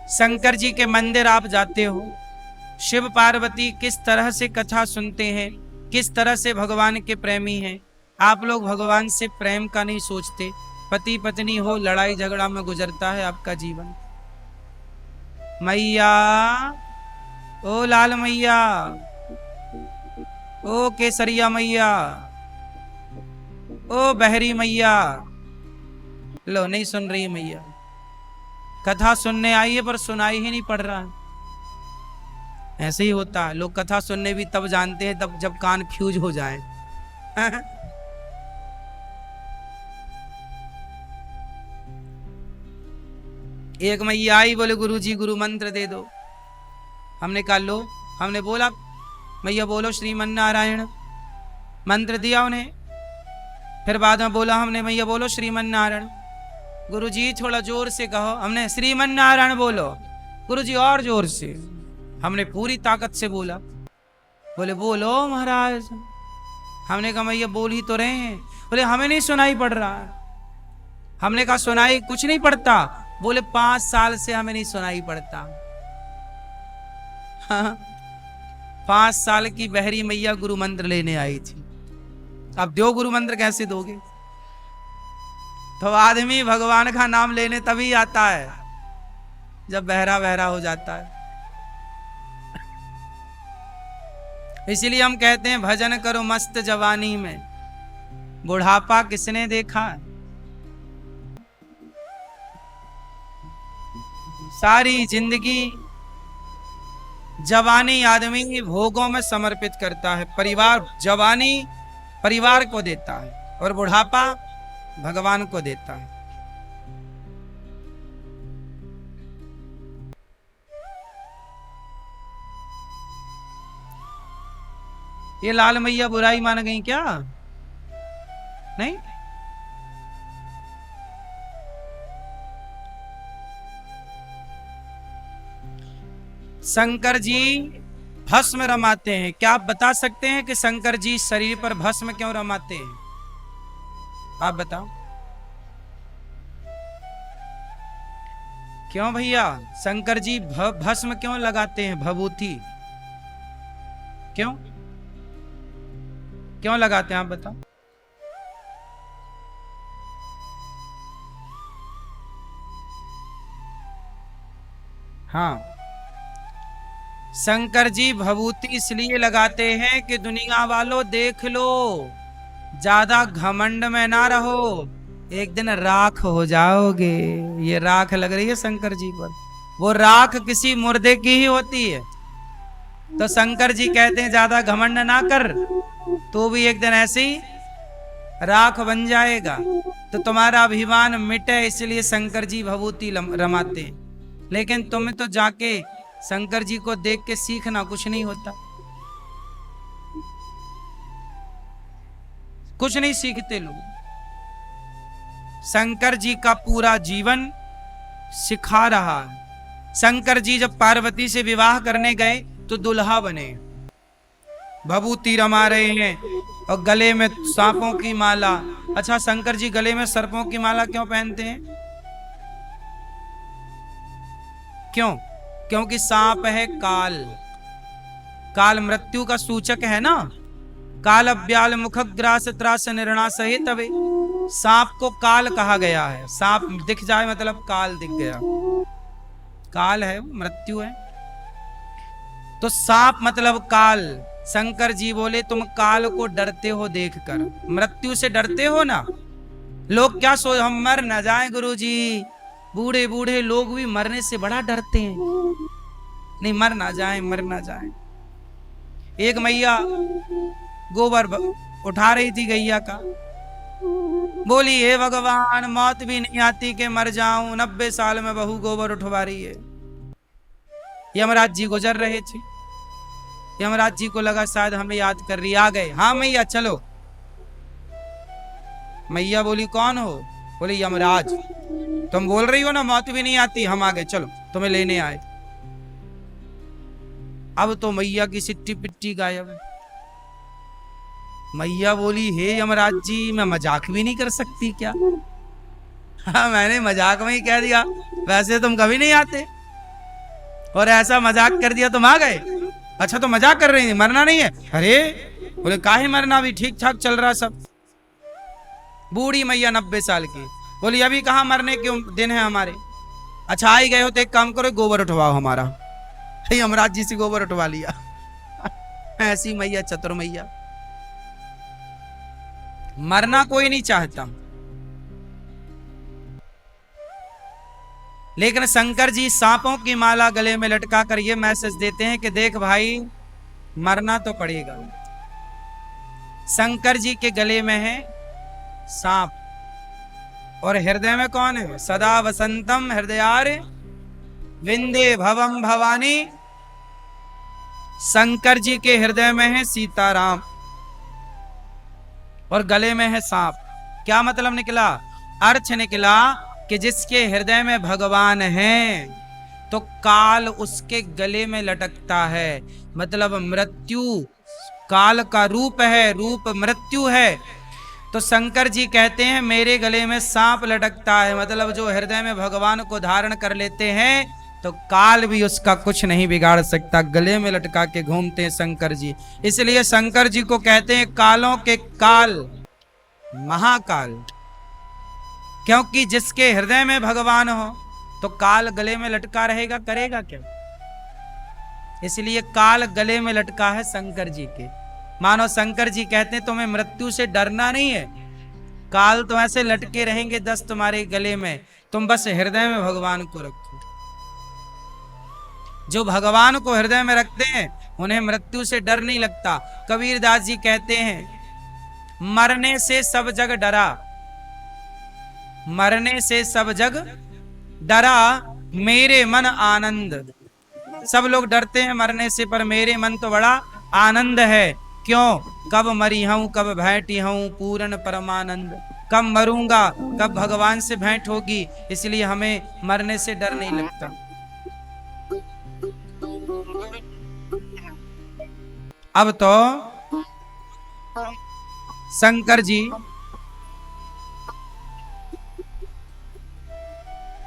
शंकर जी के मंदिर आप जाते हो, शिव पार्वती किस तरह से कथा सुनते हैं, किस तरह से भगवान के प्रेमी हैं। आप लोग भगवान से प्रेम का नहीं सोचते। पति पत्नी हो, लड़ाई झगड़ा में गुजरता है आपका जीवन। मैया, ओ लाल मैया, ओ केसरिया मैया, ओ बहरी मैया। लो, नहीं सुन रही मैया। कथा सुनने आई है पर सुनाई ही नहीं पड़ रहा है। ऐसे ही होता है। लोग कथा सुनने भी तब जानते हैं तब जब कान फ्यूज हो जाए। एक मैया आई, बोले गुरुजी गुरु मंत्र दे दो। हमने कहा लो। हमने बोला मैया बोलो श्रीमन नारायण, मंत्र दिया उन्हें। फिर बाद में बोला हमने मैया बोलो श्रीमन नारायण। गुरुजी थोड़ा जोर से कहो। हमने श्रीमन नारायण बोलो। गुरुजी और जोर से। हमने पूरी ताकत से बोला। बोले बोलो महाराज। हमने कहा मैया बोल ही तो रहे हैं। बोले हमें नहीं सुनाई पड़ रहा। हमने कहा सुनाई कुछ नहीं पड़ता। बोले 5 साल से हमें नहीं सुनाई पड़ता। हाँ, 5 साल की बहरी मैया गुरु मंत्र लेने आई थी। अब दो गुरु मंत्र कैसे दोगे? तो आदमी भगवान का नाम लेने तभी आता है जब बहरा बहरा हो जाता है। इसीलिए हम कहते हैं भजन करो मस्त जवानी में, बुढ़ापा किसने देखा? सारी जिंदगी जवानी आदमी भोगों में समर्पित करता है। परिवार, जवानी परिवार को देता है और बुढ़ापा भगवान को देता है। ये लाल मैया बुराई मान गई क्या? नहीं। शंकर जी भस्म रमाते हैं। क्या आप बता सकते हैं कि शंकर जी शरीर पर भस्म क्यों रमाते हैं? आप बताओ क्यों भैया शंकर जी भस्म क्यों लगाते हैं? भभूति क्यों क्यों लगाते हैं आप बताओ। हाँ, शंकर जी भभूति इसलिए लगाते हैं कि दुनिया वालों देख लो, ज्यादा घमंड में ना रहो, एक दिन राख हो जाओगे। ये राख लग रही है शंकर जी पर, वो राख किसी मुर्दे की ही होती है। तो शंकर जी कहते हैं ज्यादा घमंड ना कर, तो भी एक दिन ऐसे ही राख बन जाएगा। तो तुम्हारा अभिमान मिटे, इसलिए शंकर जी भभूति रमाते हैं। लेकिन तुम्हें तो जाके शंकर जी को देख के सीखना, कुछ नहीं होता, कुछ नहीं सीखते लोग। शंकर जी का पूरा जीवन सिखा रहा है। शंकर जी जब पार्वती से विवाह करने गए तो दुल्हा बने, भभूति रमा रहे हैं और गले में सांपों की माला। अच्छा, शंकर जी गले में सर्पों की माला क्यों पहनते हैं? क्यों? क्योंकि सांप है काल, काल मृत्यु का सूचक है ना। काल अव्याल मुख ग्रास त्रास निर्णा सहित तवे, सांप को काल कहा गया है। सांप दिख जाए मतलब काल दिख गया, काल है, मृत्यु है। तो सांप मतलब काल। शंकर जी बोले तुम काल को डरते हो देखकर, मृत्यु से डरते हो ना। लोग क्या सोच, हम मर न जाए गुरुजी, बूढ़े बूढ़े लोग भी मरने से बड़ा डरते हैं। नहीं, मर ना जाए, मर ना जाए। एक मैया गोबर उठा रही थी गैया का, बोली हे भगवान मौत भी नहीं आती कि मर जाऊं, 90 साल में बहू गोबर उठवा रही है। यमराज जी गुजर रहे थे, यमराज जी को लगा शायद हमें याद कर रही, आ गए। हाँ मैया चलो। मैया बोली कौन हो? बोले यमराज। तुम बोल रही हो ना मौत भी नहीं आती, हम आ गए, चलो तुम्हें लेने आए। अब तो मैया की सिट्टी पिट्टी गायब। मैया बोली हे यमराज जी, मैं मजाक भी नहीं कर सकती क्या? हाँ, मैंने मजाक में ही कह दिया, वैसे तुम कभी नहीं आते, और ऐसा मजाक कर दिया तुम आ गए। अच्छा तो मजाक कर रही थी, मरना नहीं है? अरे बोले काहे मरना, भी ठीक ठाक चल रहा सब। बूढ़ी मैया 90 साल की, बोली अभी कहाँ मरने के दिन है हमारे। अच्छा आ ही गए हो तो एक काम करो, गोबर उठवाओ हमारा। यमराज जी से गोबर उठवा लिया। ऐसी मैया चतुर मैया। मरना कोई नहीं चाहता, लेकिन शंकर जी सांपों की माला गले में लटका कर ये मैसेज देते हैं कि देख भाई मरना तो पड़ेगा। शंकर जी के गले में है सांप, और हृदय में कौन है? सदा वसंतम हृदयार विंदे भवम भवानी। शंकर जी के हृदय में है सीताराम और गले में है सांप। क्या मतलब निकला? अर्थ निकला कि जिसके हृदय में भगवान है तो काल उसके गले में लटकता है। मतलब मृत्यु काल का रूप है, रूप मृत्यु है। तो शंकर जी कहते हैं मेरे गले में सांप लटकता है, मतलब जो हृदय में भगवान को धारण कर लेते हैं तो काल भी उसका कुछ नहीं बिगाड़ सकता। गले में लटका के घूमते हैं शंकर जी, इसलिए शंकर जी को कहते हैं कालों के काल, महाकाल। क्योंकि जिसके हृदय में भगवान हो तो काल गले में लटका रहेगा, करेगा क्या? इसलिए काल गले में लटका है शंकर जी के। मानो शंकर जी कहते हैं तुम्हें मृत्यु से डरना नहीं है, काल तो ऐसे लटके रहेंगे 10 तुम्हारे गले में, तुम बस हृदय में भगवान को रखो। जो भगवान को हृदय में रखते हैं उन्हें मृत्यु से डर नहीं लगता। कबीरदास जी कहते हैं मरने से सब जग डरा, मरने से सब जग डरा, मेरे मन आनंद। सब लोग डरते हैं मरने से, पर मेरे मन तो बड़ा आनंद है। क्यों? कब मरी हूं कब भेंटी हूं पूर्ण परमानंद। कब मरूंगा, कब भगवान से भेंट होगी, इसलिए हमें मरने से डर नहीं लगता। अब तो शंकर जी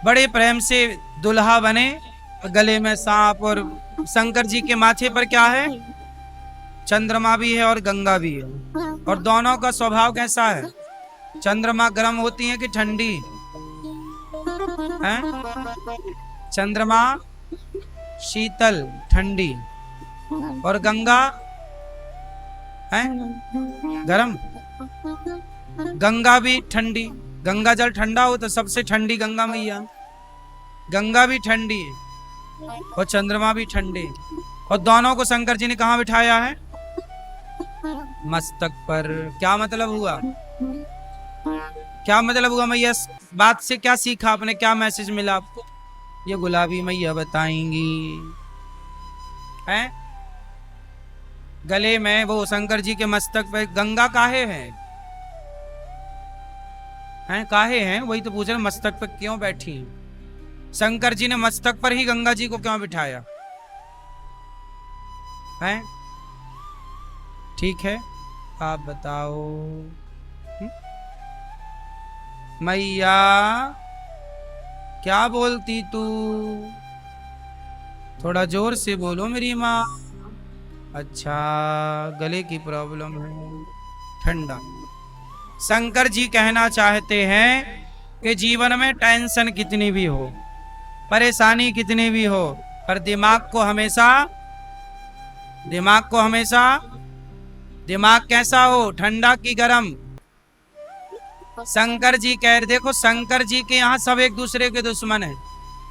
बड़े प्रेम से दुल्हा बने, गले में सांप, और शंकर जी के माथे पर क्या है? चंद्रमा भी है और गंगा भी है। और दोनों का स्वभाव कैसा है? चंद्रमा गर्म होती है कि ठंडी है? चंद्रमा शीतल ठंडी, और गंगा है गरम। गंगा भी ठंडी, गंगा जल ठंडा हो तो सबसे ठंडी गंगा मैया। गंगा भी ठंडी है और चंद्रमा भी ठंडे, और दोनों को शंकर जी ने कहाँ बिठाया है? मस्तक पर। क्या मतलब हुआ? क्या मतलब हुआ मैया? बात से क्या सीखा आपने? क्या मैसेज मिला आपको? ये गुलाबी मैया बताएंगी। हैं? गले में वो शंकर जी के मस्तक पे गंगा काहे हैं? काहे हैं? वही तो पूछ रहे, मस्तक पर क्यों बैठी हैं? शंकर जी ने मस्तक पर ही गंगा जी को क्यों बिठाया है? ठीक है, आप बताओ। मैया क्या बोलती तू? थोड़ा जोर से बोलो मेरी माँ। अच्छा, गले की प्रॉब्लम है, ठंडा। शंकर जी कहना चाहते हैं कि जीवन में टेंशन कितनी भी हो, परेशानी कितनी भी हो, पर दिमाग को हमेशा दिमाग कैसा हो? ठंडा की गरम? शंकर जी कह रहे, देखो शंकर जी के यहाँ सब एक दूसरे के दुश्मन है,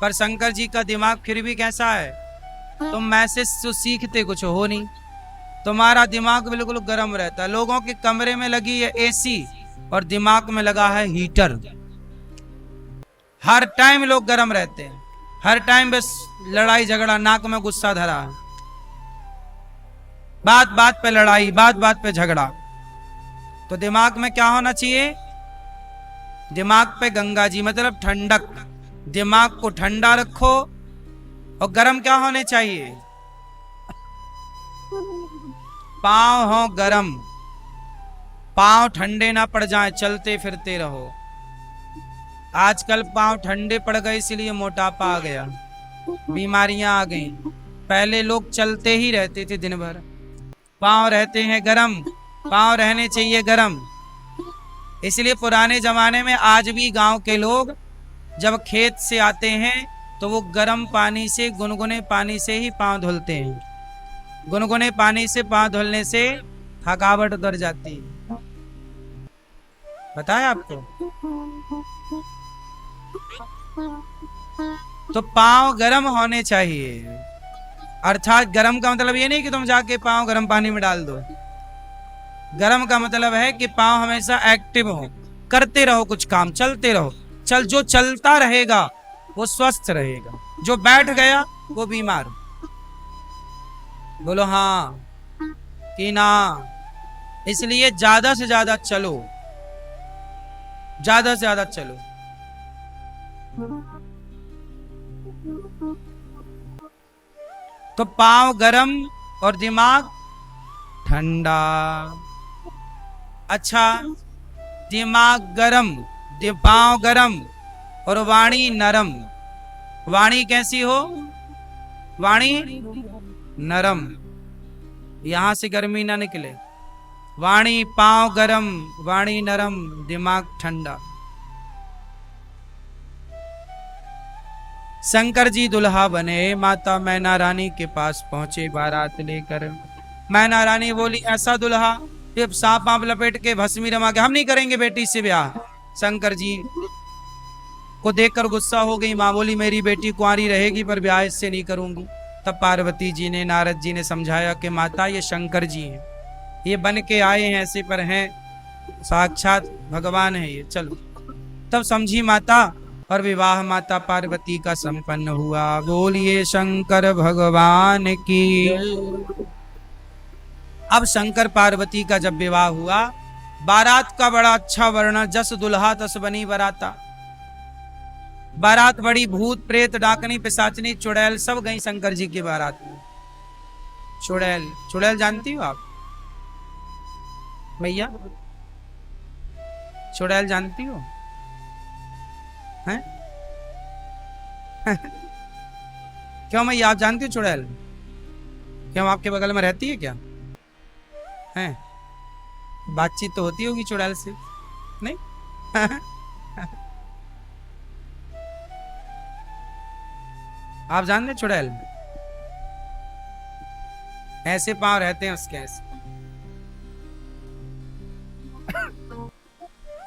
पर शंकर जी का दिमाग फिर भी कैसा है? तुम मैसेज तो सीखते कुछ हो नहीं, तुम्हारा दिमाग बिल्कुल गर्म रहता है। लोगों के कमरे में लगी है एसी और दिमाग में लगा है हीटर। हर टाइम लोग गर्म रहते हैं, हर टाइम बस लड़ाई झगड़ा, नाक में गुस्सा धरा है, बात बात पे लड़ाई, बात बात पे झगड़ा। तो दिमाग में क्या होना चाहिए? दिमाग पे गंगा जी, मतलब ठंडक। दिमाग को ठंडा रखो। और गर्म क्या होने चाहिए? पांव हो गरम, पांव ठंडे ना पड़ जाए, चलते फिरते रहो। आजकल पांव ठंडे पड़ गए इसलिए मोटापा आ गया, बीमारियां आ गई। पहले लोग चलते ही रहते थे दिन भर। पांव रहते हैं गरम, पांव रहने चाहिए गरम। इसलिए पुराने जमाने में आज भी गांव के लोग जब खेत से आते हैं तो वो गर्म पानी से, गुनगुने पानी से ही पांव धुलते हैं। गुनगुने पानी से पांव धुलने से थकावट उतर जाती है। बताया आपको? तो पांव गर्म होने चाहिए। अर्थात गर्म का मतलब ये नहीं कि तुम जाके पांव गर्म पानी में डाल दो। गर्म का मतलब है कि पांव हमेशा एक्टिव हो, करते रहो कुछ काम, चलते रहो। जो चलता रहेगा वो स्वस्थ रहेगा, जो बैठ गया वो बीमार। बोलो हाँ कि ना? इसलिए ज्यादा से ज्यादा चलो, ज्यादा से ज्यादा चलो। तो पांव गरम और दिमाग ठंडा। अच्छा, दिमाग गरम, पांव गरम और वाणी नरम। वाणी कैसी हो? वाणी नरम, यहां से गर्मी ना निकले। वाणी पांव गरम, वाणी नरम, दिमाग ठंडा। शंकर जी दुल्हा बने, माता मैना रानी के पास पहुंचे बारात लेकर। मैना रानी बोली, ऐसा दुल्हा ये सांप वाप लपेट के भस्मी रमा के हम नहीं करेंगे बेटी से ब्याह। शंकर जी को देखकर गुस्सा हो गई। माँ बोली, मेरी बेटी कुंवारी रहेगी पर ब्याह इससे नहीं करूंगी। तब पार्वती जी ने, नारद जी ने समझाया कि माता ये शंकर जी हैं, ये बन के आए हैं ऐसे पर हैं, साक्षात भगवान है ये, चलो। तब समझी माता और विवाह माता पार्वती का संपन्न हुआ। बोलिए शंकर भगवान की। अब शंकर पार्वती का जब विवाह हुआ, बारात का बड़ा अच्छा वर्णन, जस दुल्हा तस बनी बराता। बारात बड़ी, भूत प्रेत डाकनी पिशाचनी चुड़ैल सब गई शंकर जी की बारात में। चुड़ैल, चुड़ैल जानती हो आप भैया? चुड़ैल जानती हो? हैं? क्यों मैया, आप जानती हो चुड़ैल? क्यों, आपके बगल में रहती है क्या? हैं? बातचीत तो होती होगी चुड़ैल से, नहीं? आप जानते हैं चुड़ैल? ऐसे पांव रहते हैं उसके, ऐसे।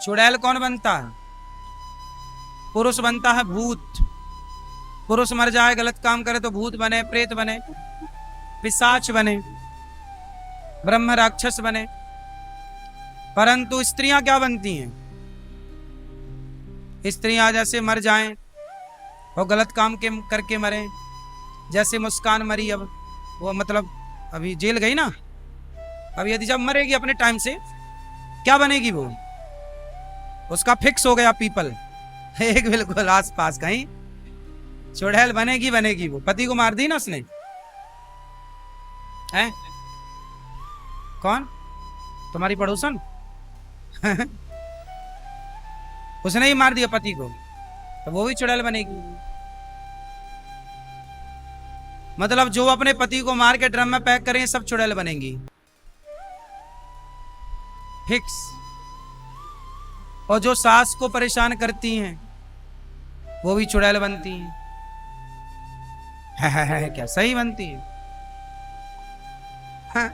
चुड़ैल कौन बनता है? पुरुष बनता है भूत। पुरुष मर जाए, गलत काम करे तो भूत बने, प्रेत बने, पिशाच बने, ब्रह्म राक्षस बने। परंतु स्त्रियां क्या बनती हैं? स्त्रियां जैसे मर जाएं और गलत काम के करके मरे, जैसे मुस्कान मरी, अब वो मतलब अभी जेल गई ना, अब यदि जब मरेगी अपने टाइम से, क्या बनेगी वो? उसका फिक्स हो गया पीपल, एक बिल्कुल आस पास कहीं चुड़ैल बनेगी बनेगी वो। पति को मार दी ना उसने, है? कौन? तुम्हारी पड़ोसन? उसने ही मार दिया पति को, तो वो भी चुड़ैल बनेगी। मतलब जो अपने पति को मार के ड्रम में पैक करें, सब चुड़ैल बनेंगी, फिक्स। और जो सास को परेशान करती हैं, वो भी चुड़ैल बनती हैं। है क्या? सही बनती है। हाँ।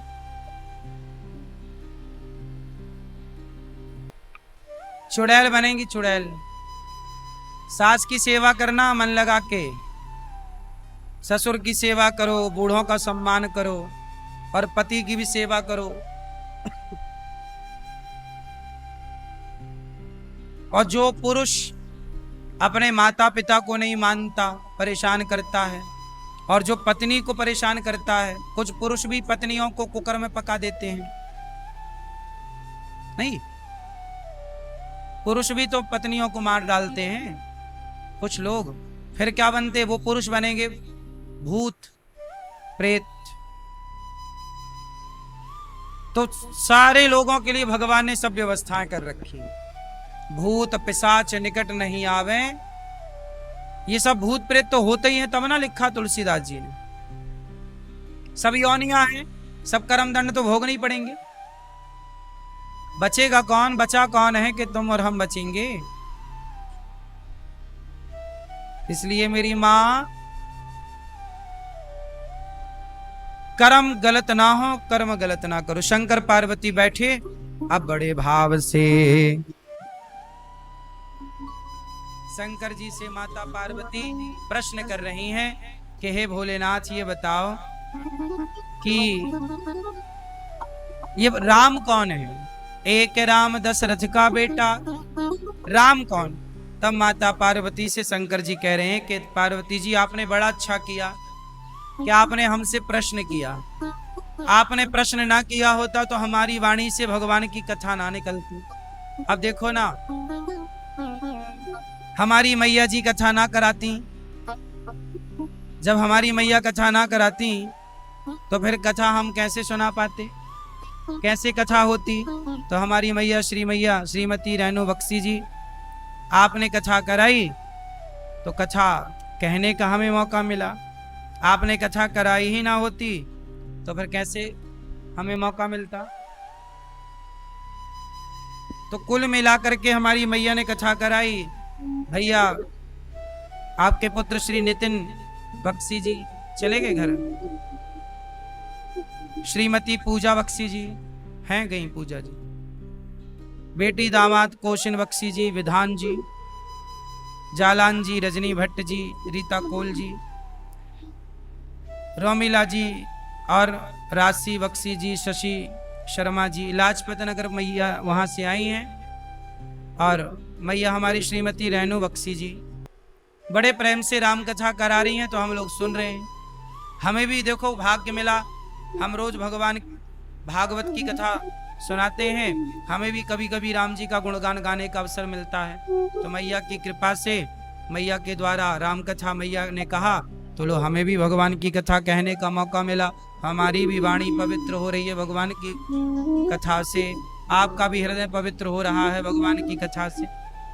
चुड़ैल बनेंगी, चुड़ैल। सास की सेवा करना मन लगा के, ससुर की सेवा करो, बूढ़ों का सम्मान करो, और पति की भी सेवा करो। और जो पुरुष अपने माता पिता को नहीं मानता, परेशान करता है, और जो पत्नी को परेशान करता है, कुछ पुरुष भी पत्नियों को कुकर में पका देते हैं, नहीं? पुरुष भी तो पत्नियों को मार डालते हैं कुछ लोग। फिर क्या बनते? वो पुरुष बनेंगे भूत, प्रेत। तो सारे लोगों के लिए भगवान ने सब व्यवस्थाएं कर रखी। भूत पिशाच निकट नहीं आवे। ये सब भूत प्रेत तो होते ही हैं, तब ना लिखा तुलसीदास जी ने। सब योनियां हैं, सब कर्म दंड तो भोगने ही पड़ेंगे। बचेगा कौन? बचा कौन है कि तुम और हम बचेंगे? इसलिए मेरी मां, कर्म गलत ना हो, कर्म गलत ना करो। शंकर पार्वती बैठे अब बड़े भाव से शंकर जी से माता पार्वती प्रश्न कर रही हैं कि हे भोलेनाथ, ये बताओ कि ये राम कौन है? एक राम दशरथ का बेटा, राम कौन? तब माता पार्वती से शंकर जी कह रहे हैं कि पार्वती जी, आपने बड़ा अच्छा किया कि आपने हमसे प्रश्न किया। आपने प्रश्न ना किया होता तो हमारी वाणी से भगवान की कथा ना निकलती। अब देखो ना, हमारी मैया जी कथा ना कराती, जब हमारी मैया कथा ना कराती तो फिर कथा हम कैसे सुना पाते, कैसे कथा होती? तो हमारी मैया श्रीमती रेणु बख्शी जी, आपने कथा कराई तो कथा कहने का हमें मौका मिला। आपने कथा कराई ही ना होती तो फिर कैसे हमें मौका मिलता? तो कुल मिलाकर के हमारी मैया ने कथा कराई। भैया, आपके पुत्र श्री नितिन बख्शी जी चले गए घर। श्रीमती पूजा बख्शी जी हैं गई, पूजा जी। बेटी दामाद कोशिन बख्शी जी, विधान जी, जालान जी, रजनी भट्ट जी, रीता कोल जी, रोमिला जी और राशि बख्शी जी, शशि शर्मा जी। लाजपत नगर मैया वहाँ से आई हैं। और मैया हमारी श्रीमती रेणु बख्शी जी बड़े प्रेम से राम कथा करा रही हैं, तो हम लोग सुन रहे हैं। हमें भी देखो भाग्य मिला, हम रोज भगवान भागवत की कथा सुनाते हैं, हमें भी कभी कभी राम जी का गुणगान गाने का अवसर मिलता है। तो मैया की कृपा से, मैया के द्वारा राम कथा, मैया ने कहा तो लो हमें भी भगवान की कथा कहने का मौका मिला, हमारी भी वाणी पवित्र हो रही है भगवान की कथा से, आपका भी हृदय पवित्र हो रहा है भगवान की कथा से।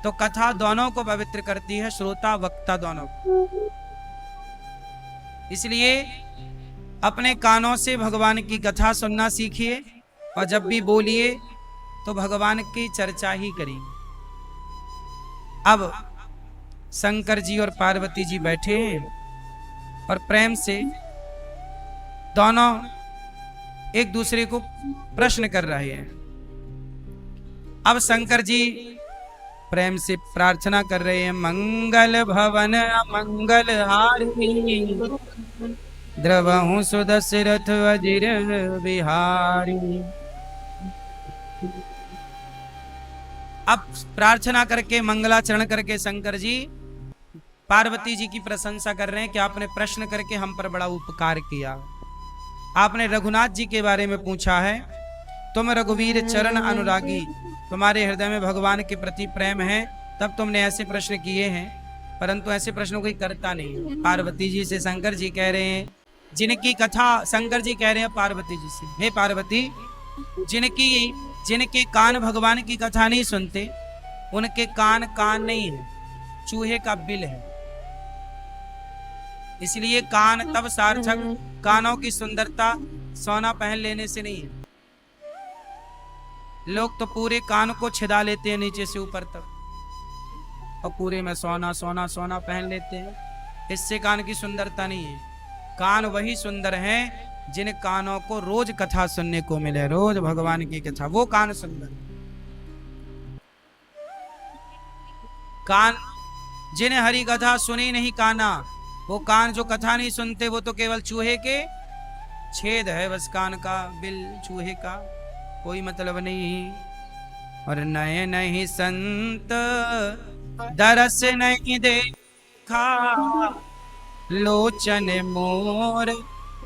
तो कथा दोनों को पवित्र करती है, श्रोता वक्ता दोनों को। इसलिए अपने कानों से भगवान की कथा सुनना सीखिए, और जब भी बोलिए तो भगवान की चर्चा ही करिए। अब शंकर जी और पार्वती जी बैठे हैं और प्रेम से दोनों एक दूसरे को प्रश्न कर रहे हैं। अब शंकर जी प्रेम से प्रार्थना कर रहे हैं, मंगल भवन मंगल हारी, द्रवहु सुदशरथ अजिर बिहारी। अब प्रार्थना करके मंगलाचरण करके शंकर जी पार्वती जी की प्रशंसा कर रहे हैं कि आपने प्रश्न करके हम पर बड़ा उपकार किया। आपने रघुनाथ जी के बारे में पूछा है, तुम रघुवीर चरण अनुरागी, तुम्हारे हृदय में भगवान के प्रति प्रेम है, तब तुमने ऐसे प्रश्न किए हैं, परंतु ऐसे प्रश्न कोई करता नहीं। पार्वती जी से शंकर जी कह रहे हैं, जिनकी कथा शंकर जी कह रहे हैं पार्वती जी से, हे पार्वती, जिनके कान भगवान की कथा नहीं सुनते, उनके कान कान नहीं है, चूहे का बिल है। इसलिए कान तब सार्थक, कानों की सुंदरता सोना पहन लेने से नहीं है। लोग तो पूरे कान को छिदा लेते हैं नीचे से ऊपर तक, और पूरे में सोना सोना सोना पहन लेते हैं, इससे कान की सुंदरता नहीं है। कान वही सुंदर हैं जिन कानों को रोज कथा सुनने को मिले, रोज भगवान की कथा, वो कान सुंदर है। कान जिन्हें हरि कथा सुनी नहीं काना, वो कान जो कथा नहीं सुनते वो तो केवल चूहे के छेद है, बस कान का बिल चूहे का, कोई मतलब नहीं। और नए नहीं संत दरस नहीं देखा, लोचन मोर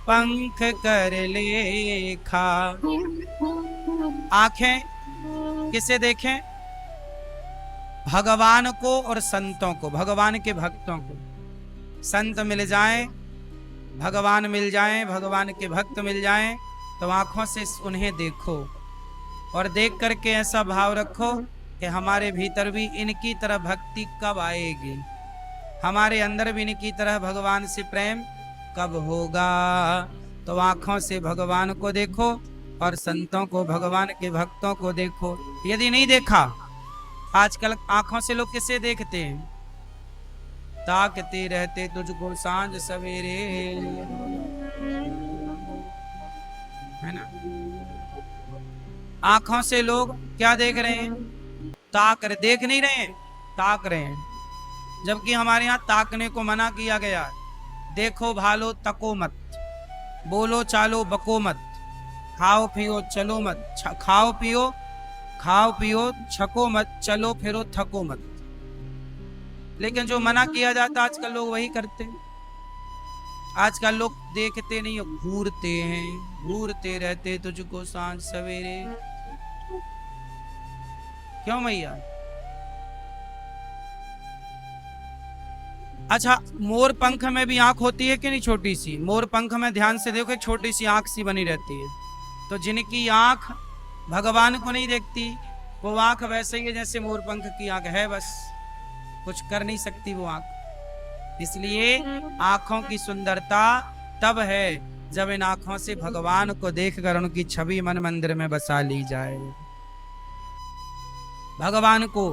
पंख कर लेखा। आंखें किसे देखें? भगवान को और संतों को, भगवान के भक्तों को। संत मिल जाएं, भगवान मिल जाएं, भगवान के भक्त मिल जाएं, तो आंखों से उन्हें देखो और देख करके ऐसा भाव रखो कि हमारे भीतर भी इनकी तरह भक्ति कब आएगी, हमारे अंदर भी इनकी तरह भगवान से प्रेम कब होगा। तो आंखों से भगवान को देखो और संतों को, भगवान के भक्तों को देखो। यदि नहीं देखा, आजकल आंखों से लोग किसे देखते हैं? ताकते रहते तुझको सांझ सवेरे, है ना। आंखों से लोग क्या देख रहे हैं? देख नहीं रहे हैं, ताक रहे हैं। जबकि हमारे यहाँ ताकने को मना किया गया है। देखो भालो तको मत, बोलो चालो बको मत, खाओ पियो चलो मत, खाओ पियो छको मत, चलो फिरो थको मत। लेकिन जो मना किया जाता आजकल लोग वही करते हैं। आजकल लोग देखते नहीं, घूरते हैं, घूरते रहते तुझको सांझ सवेरे। क्यों मैया? अच्छा, मोर पंख में भी आंख होती है कि नहीं? छोटी सी मोर पंख में ध्यान से देखो, एक छोटी सी आंख सी बनी रहती है। तो जिनकी आंख भगवान को नहीं देखती, वो आंख वैसे ही है जैसे मोर पंख की आंख है, बस कुछ कर नहीं सकती वो आंख। इसलिए आंखों की सुंदरता तब है जब इन आंखों से भगवान को देखकर उनकी छवि मन मंदिर में बसा ली जाए। भगवान को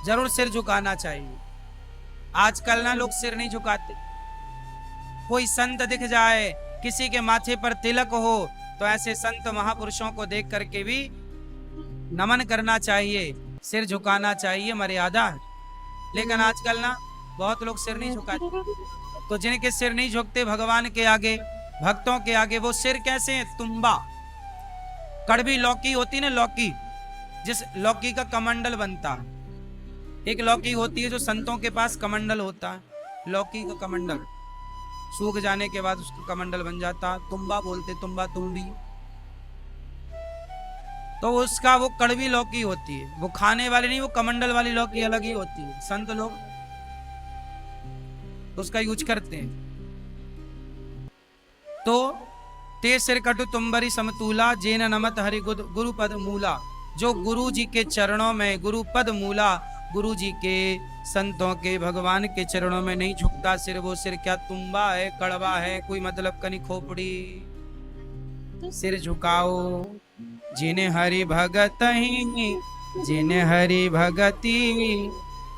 जरूर सिर झुकाना चाहिए। आजकल ना लोग सिर नहीं झुकाते। कोई संत दिख जाए, किसी के माथे पर तिलक हो, तो ऐसे संत महापुरुषों को देख करके भी नमन करना चाहिए, सिर झुकाना चाहिए, मर्यादा है। लेकिन आजकल ना बहुत लोग सिर नहीं झुकाते। तो जिनके सिर नहीं झुकते भगवान के आगे, भक्तों के आगे, वो सिर कैसे है? तुम्बा। कड़वी लौकी होती ना, लौकी, जिस लौकी का कमंडल बनता है। एक लौकी होती है जो संतों के पास कमंडल होता है, लौकी का कमंडल सूख जाने के बाद उसका कमंडल बन जाता, तुम्बा बोलते, तुम्बा तुम्बी। तो उसका वो कड़वी लौकी होती है, वो खाने वाली नहीं, वो कमंडल वाली लौकी अलग ही होती है। संत लोग उसका यूज करते हैं। तो ते सिर कटु तुम्बरी समतूला जेन नमत हरि गुरु पद मूला। जो गुरु जी के चरणों में, गुरु पद मूला, गुरु जी के, संतों के, भगवान के चरणों में नहीं झुकता सिर, वो सिर क्या तुम्बा है, कड़वा है, कोई मतलब कनी खोपड़ी। सिर झुकाओ जिन्हें हरि भगत ही, जिन्हें हरि भगति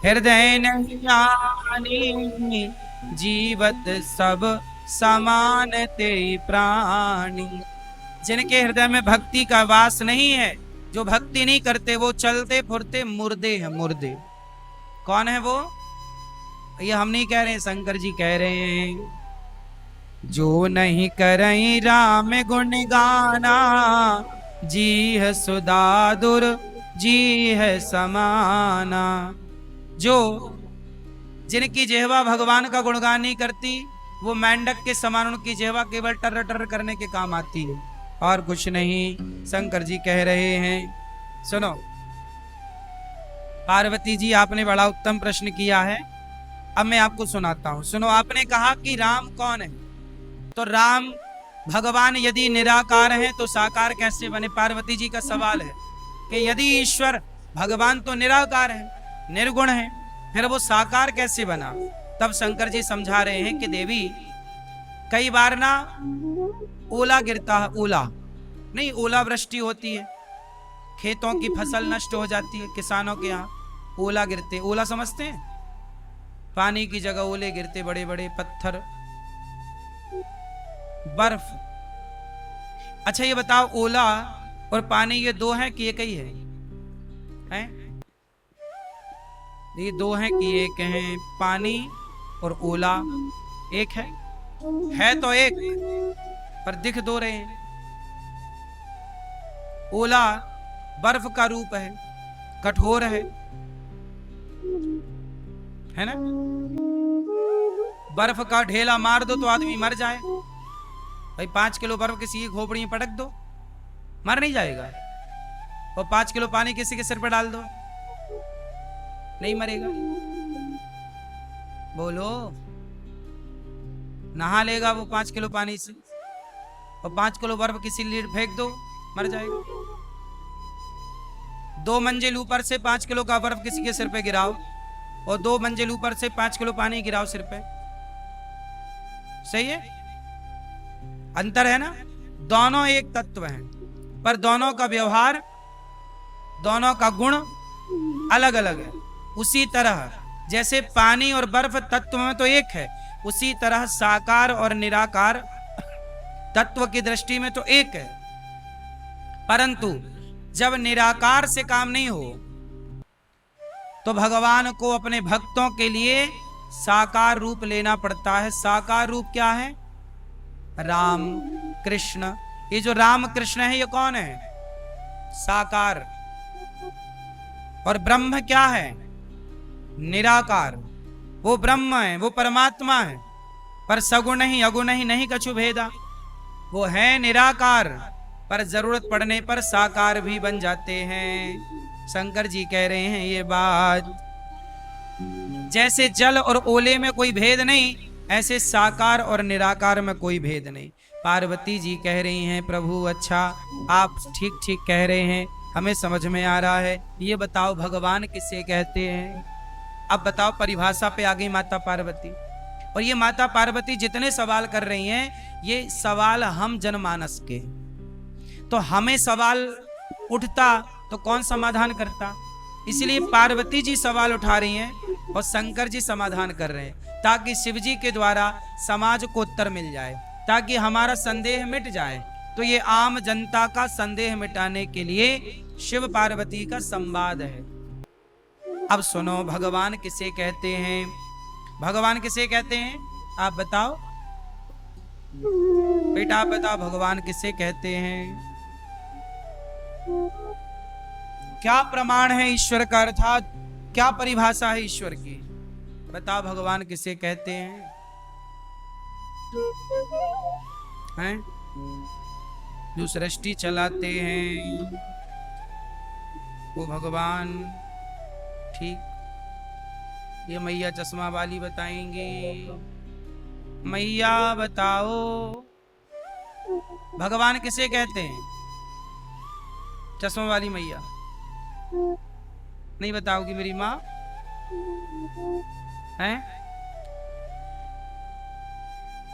हृदय नहीं जानी, जीवत सब समान ते प्राणी। जिनके हृदय में भक्ति का वास नहीं है, जो भक्ति नहीं करते, वो चलते फुरते मुर्दे हैं, मुर्दे। कौन है वो? ये हम नहीं कह रहे हैं, शंकर जी कह रहे हैं। जो नहीं करई राम गुण गाना, जी है सुदादुर जी है समाना। जो जिनकी जिह्वा भगवान का गुणगान नहीं करती, वो मेंढक के समान, उनकी जिह्वा केवल टर टर करने के काम आती है और कुछ नहीं। शंकर जी कह रहे हैं, सुनो पार्वती जी, आपने बड़ा उत्तम प्रश्न किया है, अब मैं आपको सुनाता हूं। सुनो, आपने कहा कि राम कौन है, तो राम भगवान यदि निराकार है तो साकार कैसे बने? पार्वती जी का सवाल है कि यदि ईश्वर भगवान तो निराकार है, निर्गुण है, फिर वो साकार कैसे बना? तब शंकर जी समझा रहे हैं कि देवी, कई बार ना ओला गिरता है, ओला नहीं, ओला वृष्टि होती है, खेतों की फसल नष्ट हो जाती है, किसानों के यहाँ ओला गिरते, ओला समझते हैं? पानी की जगह ओले गिरते, बड़े बड़े पत्थर, बर्फ। अच्छा ये बताओ, ओला और पानी ये दो हैं कि एक ही है? हैं? ये दो हैं कि एक हैं? पानी और ओला एक है तो एक, पर दिख दो रहे हैं। ओला बर्फ का रूप है, कठोर है ना? बर्फ का ढेला मार दो तो आदमी मर जाए भाई। 5 किलो बर्फ किसी की खोपड़ी में पटक दो, मर नहीं जाएगा। और 5 किलो पानी किसी के सिर पर डाल दो, नहीं मरेगा। बोलो, नहा लेगा वो 5 किलो पानी से, और 5 किलो बर्फ किसी लीड फेंक दो, मर जाएगा। 2 मंजिल ऊपर से 5 किलो का बर्फ किसी के सिर पे गिराओ, और 2 मंजिल ऊपर से 5 किलो पानी गिराओ सिर पे, सही है? अंतर है ना? दोनों एक तत्व हैं, पर दोनों का व्यवहार, दोनों का गुण अलग अलग है। उसी तरह जैसे पानी और बर्फ तत्व में तो एक है, उसी तरह साकार और निराकार तत्व की दृष्टि में तो एक है। परंतु जब निराकार से काम नहीं हो, तो भगवान को अपने भक्तों के लिए साकार रूप लेना पड़ता है। साकार रूप क्या है? राम कृष्ण। ये जो राम कृष्ण है, ये कौन है? साकार। और ब्रह्म क्या है? निराकार। वो ब्रह्म है, वो परमात्मा है, पर सगुण ही अगुण ही नहीं कछु भेदा। वो है निराकार, पर जरूरत पड़ने पर साकार भी बन जाते हैं। शंकर जी कह रहे हैं ये बात। जैसे जल और ओले में कोई भेद नहीं, ऐसे साकार और निराकार में कोई भेद नहीं। पार्वती जी कह रही हैं, प्रभु अच्छा आप ठीक ठीक कह रहे हैं, हमें समझ में आ रहा है। ये बताओ भगवान किसे कहते हैं? अब बताओ, परिभाषा पे आ गई माता पार्वती। और ये माता पार्वती जितने सवाल कर रही हैं, ये सवाल हम जनमानस के, तो हमें सवाल उठता तो कौन समाधान करता? इसलिए पार्वती जी सवाल उठा रही हैं और शंकर जी समाधान कर रहे हैं, ताकि शिव जी के द्वारा समाज को उत्तर मिल जाए, ताकि हमारा संदेह मिट जाए। तो ये आम जनता का संदेह मिटाने के लिए शिव पार्वती का संवाद है। अब सुनो, भगवान किसे कहते हैं? भगवान किसे कहते हैं? आप बताओ बेटा, आप बताओ भगवान किसे कहते हैं? क्या प्रमाण है ईश्वर का, अर्थात क्या परिभाषा है ईश्वर की? बताओ भगवान किसे कहते हैं? हैं? जो सृष्टि चलाते हैं वो भगवान। ठीक, ये मैया चश्मा वाली बताएंगे। मैया बताओ भगवान किसे कहते हैं? चश्मा वाली मैया नहीं बताओगी मेरी माँ हैं?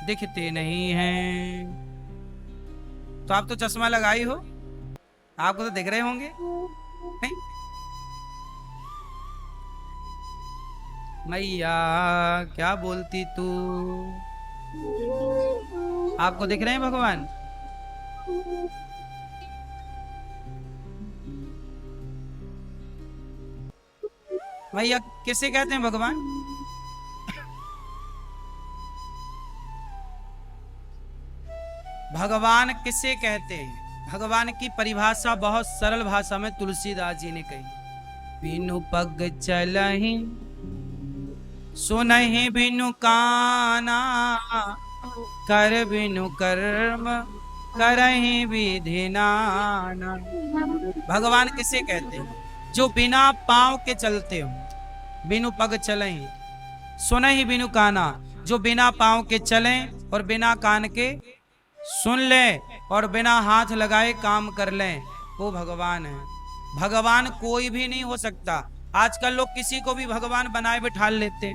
दिखते नहीं हैं तो आप तो चश्मा लगाई हो, आपको तो दिख रहे होंगे नहीं? मैया क्या बोलती तू, आपको दिख रहे हैं भगवान? मैया किसे कहते हैं भगवान? भगवान किसे कहते हैं? भगवान की परिभाषा बहुत सरल भाषा में तुलसीदास जी ने कही, बिनु पग चलहि सुनहि बिनु काना, कर बिनु कर्म करहि विधि नाना। भगवान किसे कहते हैं? जो बिना पांव के चलते हो, बिनु पग चलें, सुनहि बिनु काना, जो बिना पांव के चलें और बिना कान के सुन ले और बिना हाथ लगाए काम कर लें, वो भगवान है। भगवान कोई भी नहीं हो सकता। आजकल लोग किसी को भी भगवान बनाए बिठा लेते।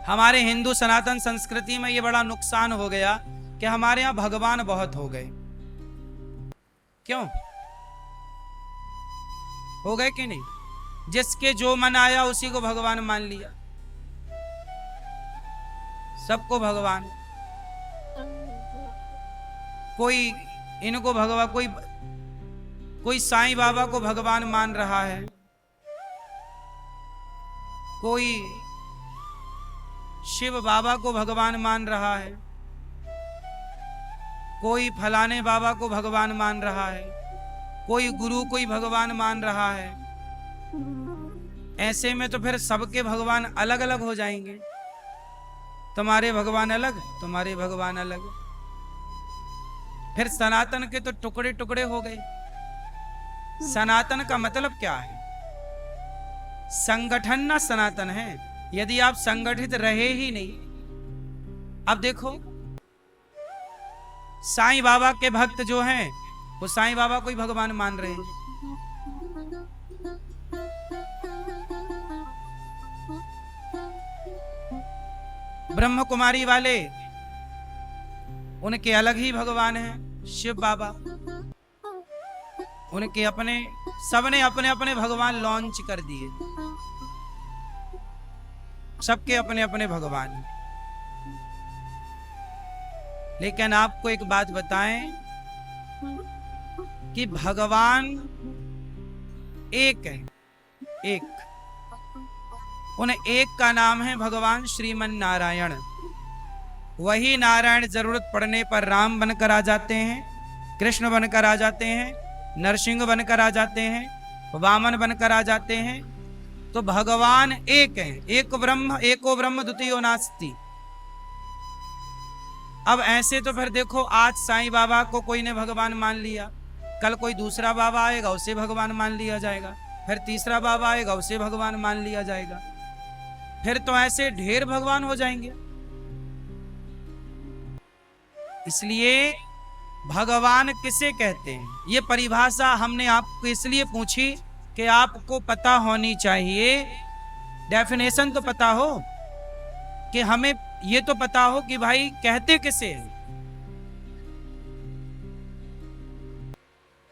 हमारे हिंदू सनातन संस्कृति में ये बड़ा नुकसान हो गया कि हमारे यहाँ भगवान बहुत हो गए। क्यों हो गए कि नहीं? जिसके जो मन आया उसी को भगवान मान लिया, सबको भगवान। कोई इनको भगवान, कोई साईं बाबा को भगवान मान रहा है, कोई शिव बाबा को भगवान मान रहा है, कोई फलाने बाबा को भगवान मान रहा है, कोई गुरु को ही भगवान मान रहा है। ऐसे में तो फिर सबके भगवान अलग अलग हो जाएंगे। तुम्हारे भगवान अलग, तुम्हारे भगवान अलग, फिर सनातन के तो टुकड़े टुकड़े हो गए। सनातन का मतलब क्या है? संगठन ना सनातन है। यदि आप संगठित रहे ही नहीं, अब देखो साईं बाबा के भक्त जो हैं वो साईं बाबा को ही भगवान मान रहे हैं। ब्रह्म कुमारी वाले, उनके अलग ही भगवान हैं शिव बाबा। उनके अपने, सबने अपने अपने भगवान लॉन्च कर दिए, सबके अपने अपने भगवान हैं। लेकिन आपको एक बात बताएं कि भगवान एक है, एक। उन एक का नाम है भगवान श्रीमन नारायण। वही नारायण जरूरत पड़ने पर राम बनकर आ जाते हैं, कृष्ण बनकर आ जाते हैं, नरसिंह बनकर आ जाते हैं, वामन बनकर आ जाते हैं। तो भगवान एक है, एक ब्रह्म, एको ब्रह्म द्वितीयो नास्ति। अब ऐसे तो फिर देखो, आज साईं बाबा को कोई ने भगवान मान लिया, कल कोई दूसरा बाबा आएगा उसे भगवान मान लिया जाएगा, फिर तीसरा बाबा आएगा उसे भगवान मान लिया जाएगा, फिर तो ऐसे ढेर भगवान हो जाएंगे। इसलिए भगवान किसे कहते हैं, ये परिभाषा हमने आपको इसलिए पूछी कि आपको पता होनी चाहिए, डेफिनेशन तो पता हो, कि हमें ये तो पता हो कि भाई कहते किसे हैं।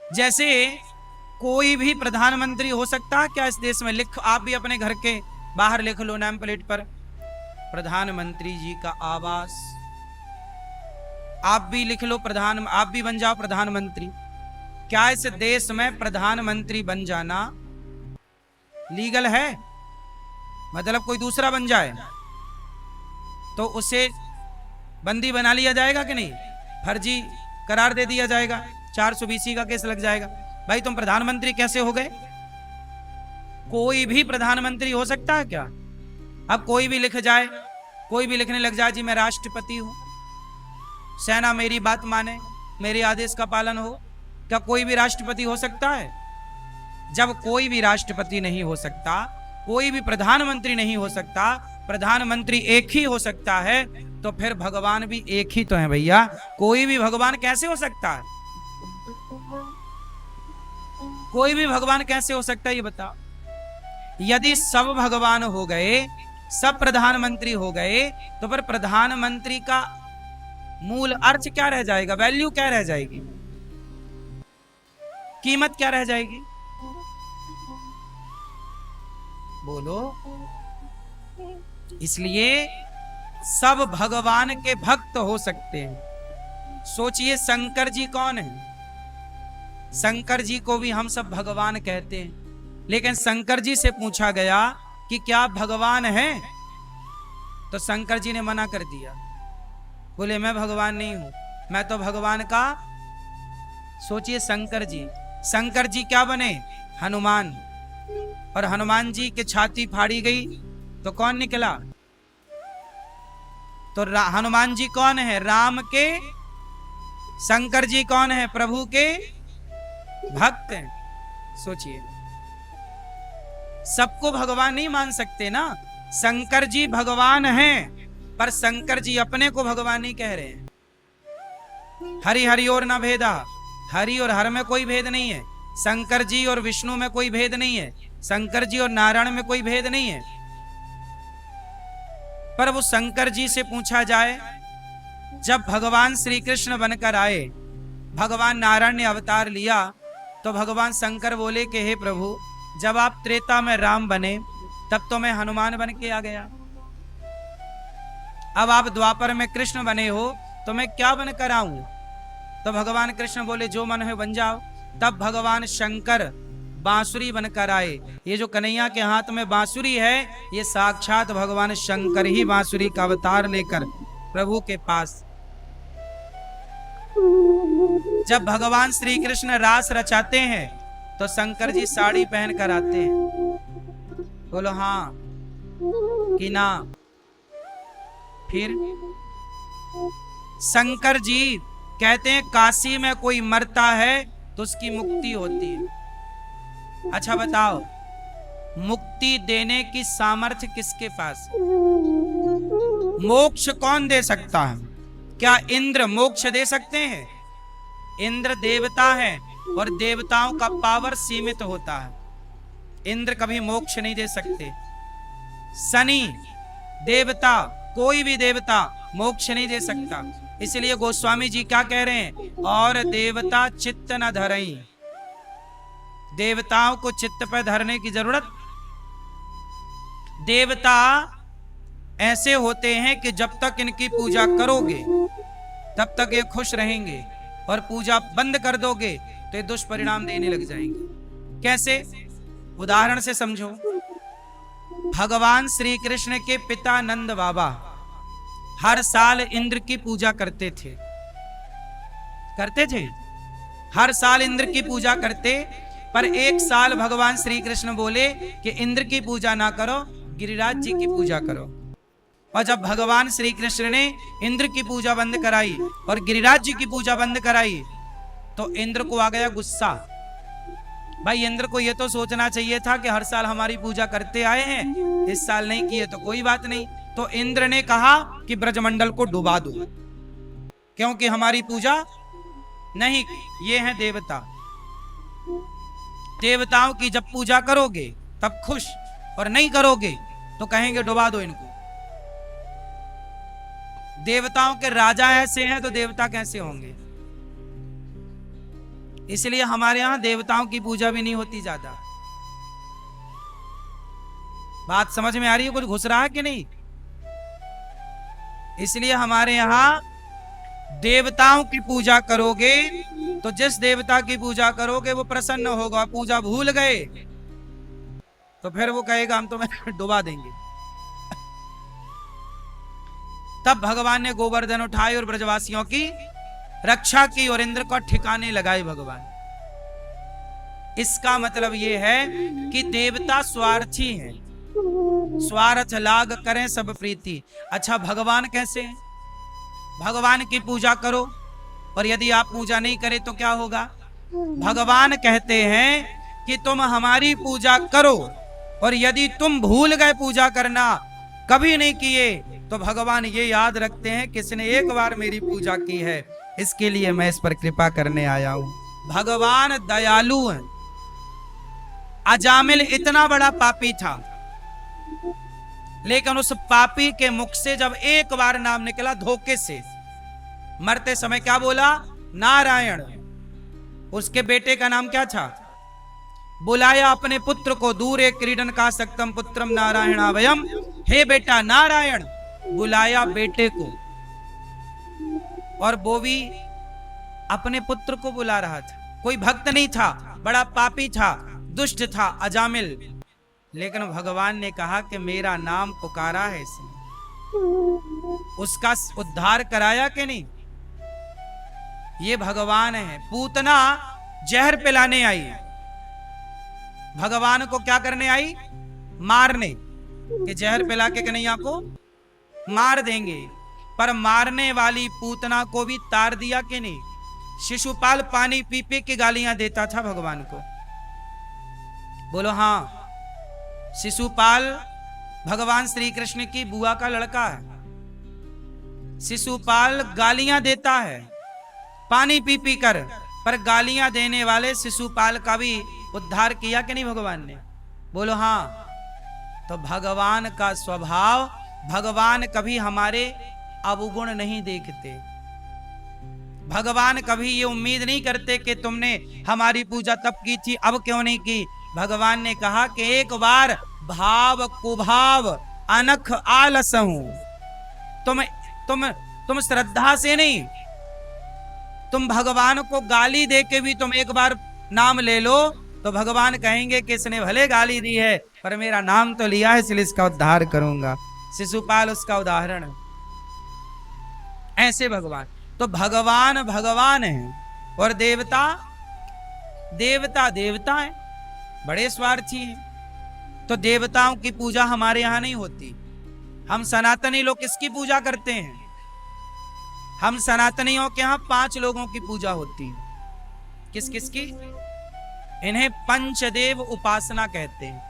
जैसे कोई भी प्रधानमंत्री हो सकता है क्या इस देश में? लिख, आप भी अपने घर के बाहर लिख लो नेम प्लेट पर, प्रधानमंत्री जी का आवास। आप भी लिख लो प्रधान, आप भी बन जाओ प्रधानमंत्री। क्या इस देश में प्रधानमंत्री बन जाना लीगल है? मतलब कोई दूसरा बन जाए तो उसे बंदी बना लिया जाएगा कि नहीं? फर्जी करार दे दिया जाएगा, 420 का केस लग जाएगा। भाई तुम प्रधानमंत्री कैसे हो गए? कोई भी प्रधानमंत्री हो सकता है क्या? अब कोई भी लिख जाए, कोई भी लिखने लग जाए जी मैं राष्ट्रपति हूं, सेना मेरी बात माने, मेरे आदेश का पालन हो, क्या कोई भी राष्ट्रपति हो सकता है? जब कोई भी राष्ट्रपति नहीं हो सकता, कोई भी प्रधानमंत्री नहीं हो सकता, प्रधानमंत्री एक ही हो सकता है, तो फिर भगवान भी एक ही तो है भैया। कोई भी भगवान कैसे हो सकता है? कोई भी भगवान कैसे हो सकता है ये बताओ। यदि सब भगवान हो गए, सब प्रधानमंत्री हो गए, तो फिर प्रधानमंत्री का मूल अर्थ क्या रह जाएगा? वैल्यू क्या रह जाएगी? कीमत क्या रह जाएगी? बोलो। इसलिए सब भगवान के भक्त हो सकते हैं। सोचिए शंकर जी कौन है? शंकर जी को भी हम सब भगवान कहते हैं, लेकिन शंकर जी से पूछा गया कि क्या आप भगवान हैं? तो शंकर जी ने मना कर दिया, बोले मैं भगवान नहीं हूं, मैं तो भगवान का। सोचिए शंकर जी क्या बने? हनुमान। और हनुमान जी की छाती फाड़ी गई तो कौन निकला? तो हनुमान जी कौन है? राम के। शंकर जी कौन है? प्रभु के भक्त हैं। सोचिए, सबको भगवान नहीं मान सकते ना। शंकर जी भगवान हैं, पर शंकर जी अपने को भगवान नहीं कह रहे हैं। हरि हरि और न भेदा, हरि और हर में कोई भेद नहीं है। शंकर जी और विष्णु में कोई भेद नहीं है। शंकर जी और नारायण में कोई भेद नहीं है। पर वो शंकर जी से पूछा जाए, जब भगवान श्री कृष्ण बनकर आए, भगवान नारायण ने अवतार लिया, तो भगवान शंकर बोले कि हे प्रभु, जब आप त्रेता में राम बने तब तो मैं हनुमान बन के आ गया, अब आप द्वापर में कृष्ण बने हो तो मैं क्या बनकर आऊं? तो भगवान कृष्ण बोले जो मन है बन जाओ। तब भगवान शंकर बांसुरी बनकर आए। ये जो कन्हैया के हाथ में बांसुरी है, ये साक्षात भगवान शंकर ही बांसुरी का अवतार लेकर प्रभु के पास। जब भगवान श्री कृष्ण रास रचाते हैं तो शंकर जी साड़ी पहन कर आते हैं। बोलो हाँ कि ना? फिर शंकर जी कहते हैं काशी में कोई मरता है तो उसकी मुक्ति होती है। अच्छा बताओ, मुक्ति देने की सामर्थ्य किसके पास? मोक्ष कौन दे सकता है? क्या इंद्र मोक्ष दे सकते हैं? इंद्र देवता है और देवताओं का पावर सीमित होता है। इंद्र कभी मोक्ष नहीं दे सकते। शनि देवता, कोई भी देवता मोक्ष नहीं दे सकता। इसलिए गोस्वामी जी क्या कह रहे हैं? और देवता चित्त न धरई। देवताओं को चित्त पर धरने की जरूरत। देवता ऐसे होते हैं कि जब तक इनकी पूजा करोगे तब तक ये खुश रहेंगे, और पूजा बंद कर दोगे तो ये दुष्परिणाम देने लग जाएंगे। कैसे? उदाहरण से समझो। भगवान श्री कृष्ण के पिता नंद बाबा हर साल इंद्र की पूजा करते थे। हर साल इंद्र की पूजा करते, पर एक साल भगवान श्री कृष्ण बोले कि इंद्र की पूजा ना करो, गिरिराज जी की पूजा करो। और जब भगवान श्री कृष्ण ने इंद्र की पूजा बंद कराई और गिरिराज जी की पूजा बंद कराई, तो इंद्र को आ गया गुस्सा। भाई इंद्र को यह तो सोचना चाहिए था कि हर साल हमारी पूजा करते आए हैं, इस साल नहीं किए तो कोई बात नहीं। तो इंद्र ने कहा कि ब्रजमंडल को डुबा दो, क्योंकि हमारी पूजा नहीं की। ये है देवता। देवताओं की जब पूजा करोगे तब खुश, और नहीं करोगे तो कहेंगे डुबा दो इनको। देवताओं के राजा ऐसे हैं तो देवता कैसे होंगे? इसलिए हमारे यहां देवताओं की पूजा भी नहीं होती ज्यादा। बात समझ में आ रही है? कुछ घुस रहा है कि नहीं? इसलिए हमारे यहां देवताओं की पूजा करोगे तो जिस देवता की पूजा करोगे वो प्रसन्न होगा। पूजा भूल गए तो फिर वो कहेगा हम तुम्हें डुबा देंगे। तब भगवान ने गोवर्धन उठाए और ब्रजवासियों की रक्षा की और इंद्र को ठिकाने लगाए भगवान। इसका मतलब यह है कि देवता स्वार्थी हैं, स्वार्थ लाग करें सब प्रीति। अच्छा भगवान कैसे हैं? भगवान की पूजा करो, और यदि आप पूजा नहीं करें तो क्या होगा? भगवान कहते हैं कि तुम हमारी पूजा करो, और यदि तुम भूल गए पूजा करना, कभी नहीं किए, तो भगवान ये याद रखते हैं किसने एक बार मेरी पूजा की है, इसके लिए मैं इस पर कृपा करने आया हूं। भगवान दयालु हैं। अजामिल इतना बड़ा पापी था, लेकिन उस पापी के मुख से जब एक बार नाम निकला धोखे से, मरते समय क्या बोला? नारायण। उसके बेटे का नाम क्या था? बुलाया अपने पुत्र को, दूरे क्रीडन का सक्तम पुत्रम नारायणावयम। हे बेटा नारायण, बुलाया बेटे को, और वो भी अपने पुत्र को बुला रहा था। कोई भक्त नहीं था, बड़ा पापी था, दुष्ट था, अजामिल, लेकिन भगवान ने कहा कि मेरा नाम पुकारा है इसने, उसका उद्धार कराया कि नहीं? ये भगवान है। पूतना जहर पिलाने आई, भगवान को क्या करने आई? मारने, कि जहर पिला के कन्हैया को मार देंगे। पर मारने वाली पूतना को भी तार दिया कि नहीं? शिशुपाल पानी पी पी के गालियां देता था भगवान को। बोलो हाँ। शिशुपाल भगवान श्री कृष्ण की बुआ का लड़का है। शिशुपाल गालियां देता है पानी पी पी कर, पर गालियां देने वाले शिशुपाल का भी उद्धार किया कि नहीं भगवान ने? बोलो हाँ। तो भगवान का स्वभाव, भगवान कभी हमारे अवगुण नहीं देखते। भगवान कभी ये उम्मीद नहीं करते कि तुमने हमारी पूजा तब की थी, अब क्यों नहीं की। भगवान ने कहा कि एक बार भाव कुभाव अनख आलस हूं। तुम श्रद्धा से नहीं, तुम भगवान को गाली दे के भी तुम एक बार नाम ले लो, तो भगवान कहेंगे कि इसने भले गाली दी है पर मेरा नाम तो लिया है, इसलिए इसका उद्धार करूंगा। शिशुपाल उसका उदाहरण है। ऐसे भगवान, तो भगवान भगवान है और देवता देवता देवता है, बड़े स्वार्थी हैं। तो देवताओं की पूजा हमारे यहां नहीं होती। हम सनातनी लोग किसकी पूजा करते हैं? हम सनातनियों के यहां 5 लोगों की पूजा होती है। किस किस की? इन्हें पंचदेव उपासना कहते हैं।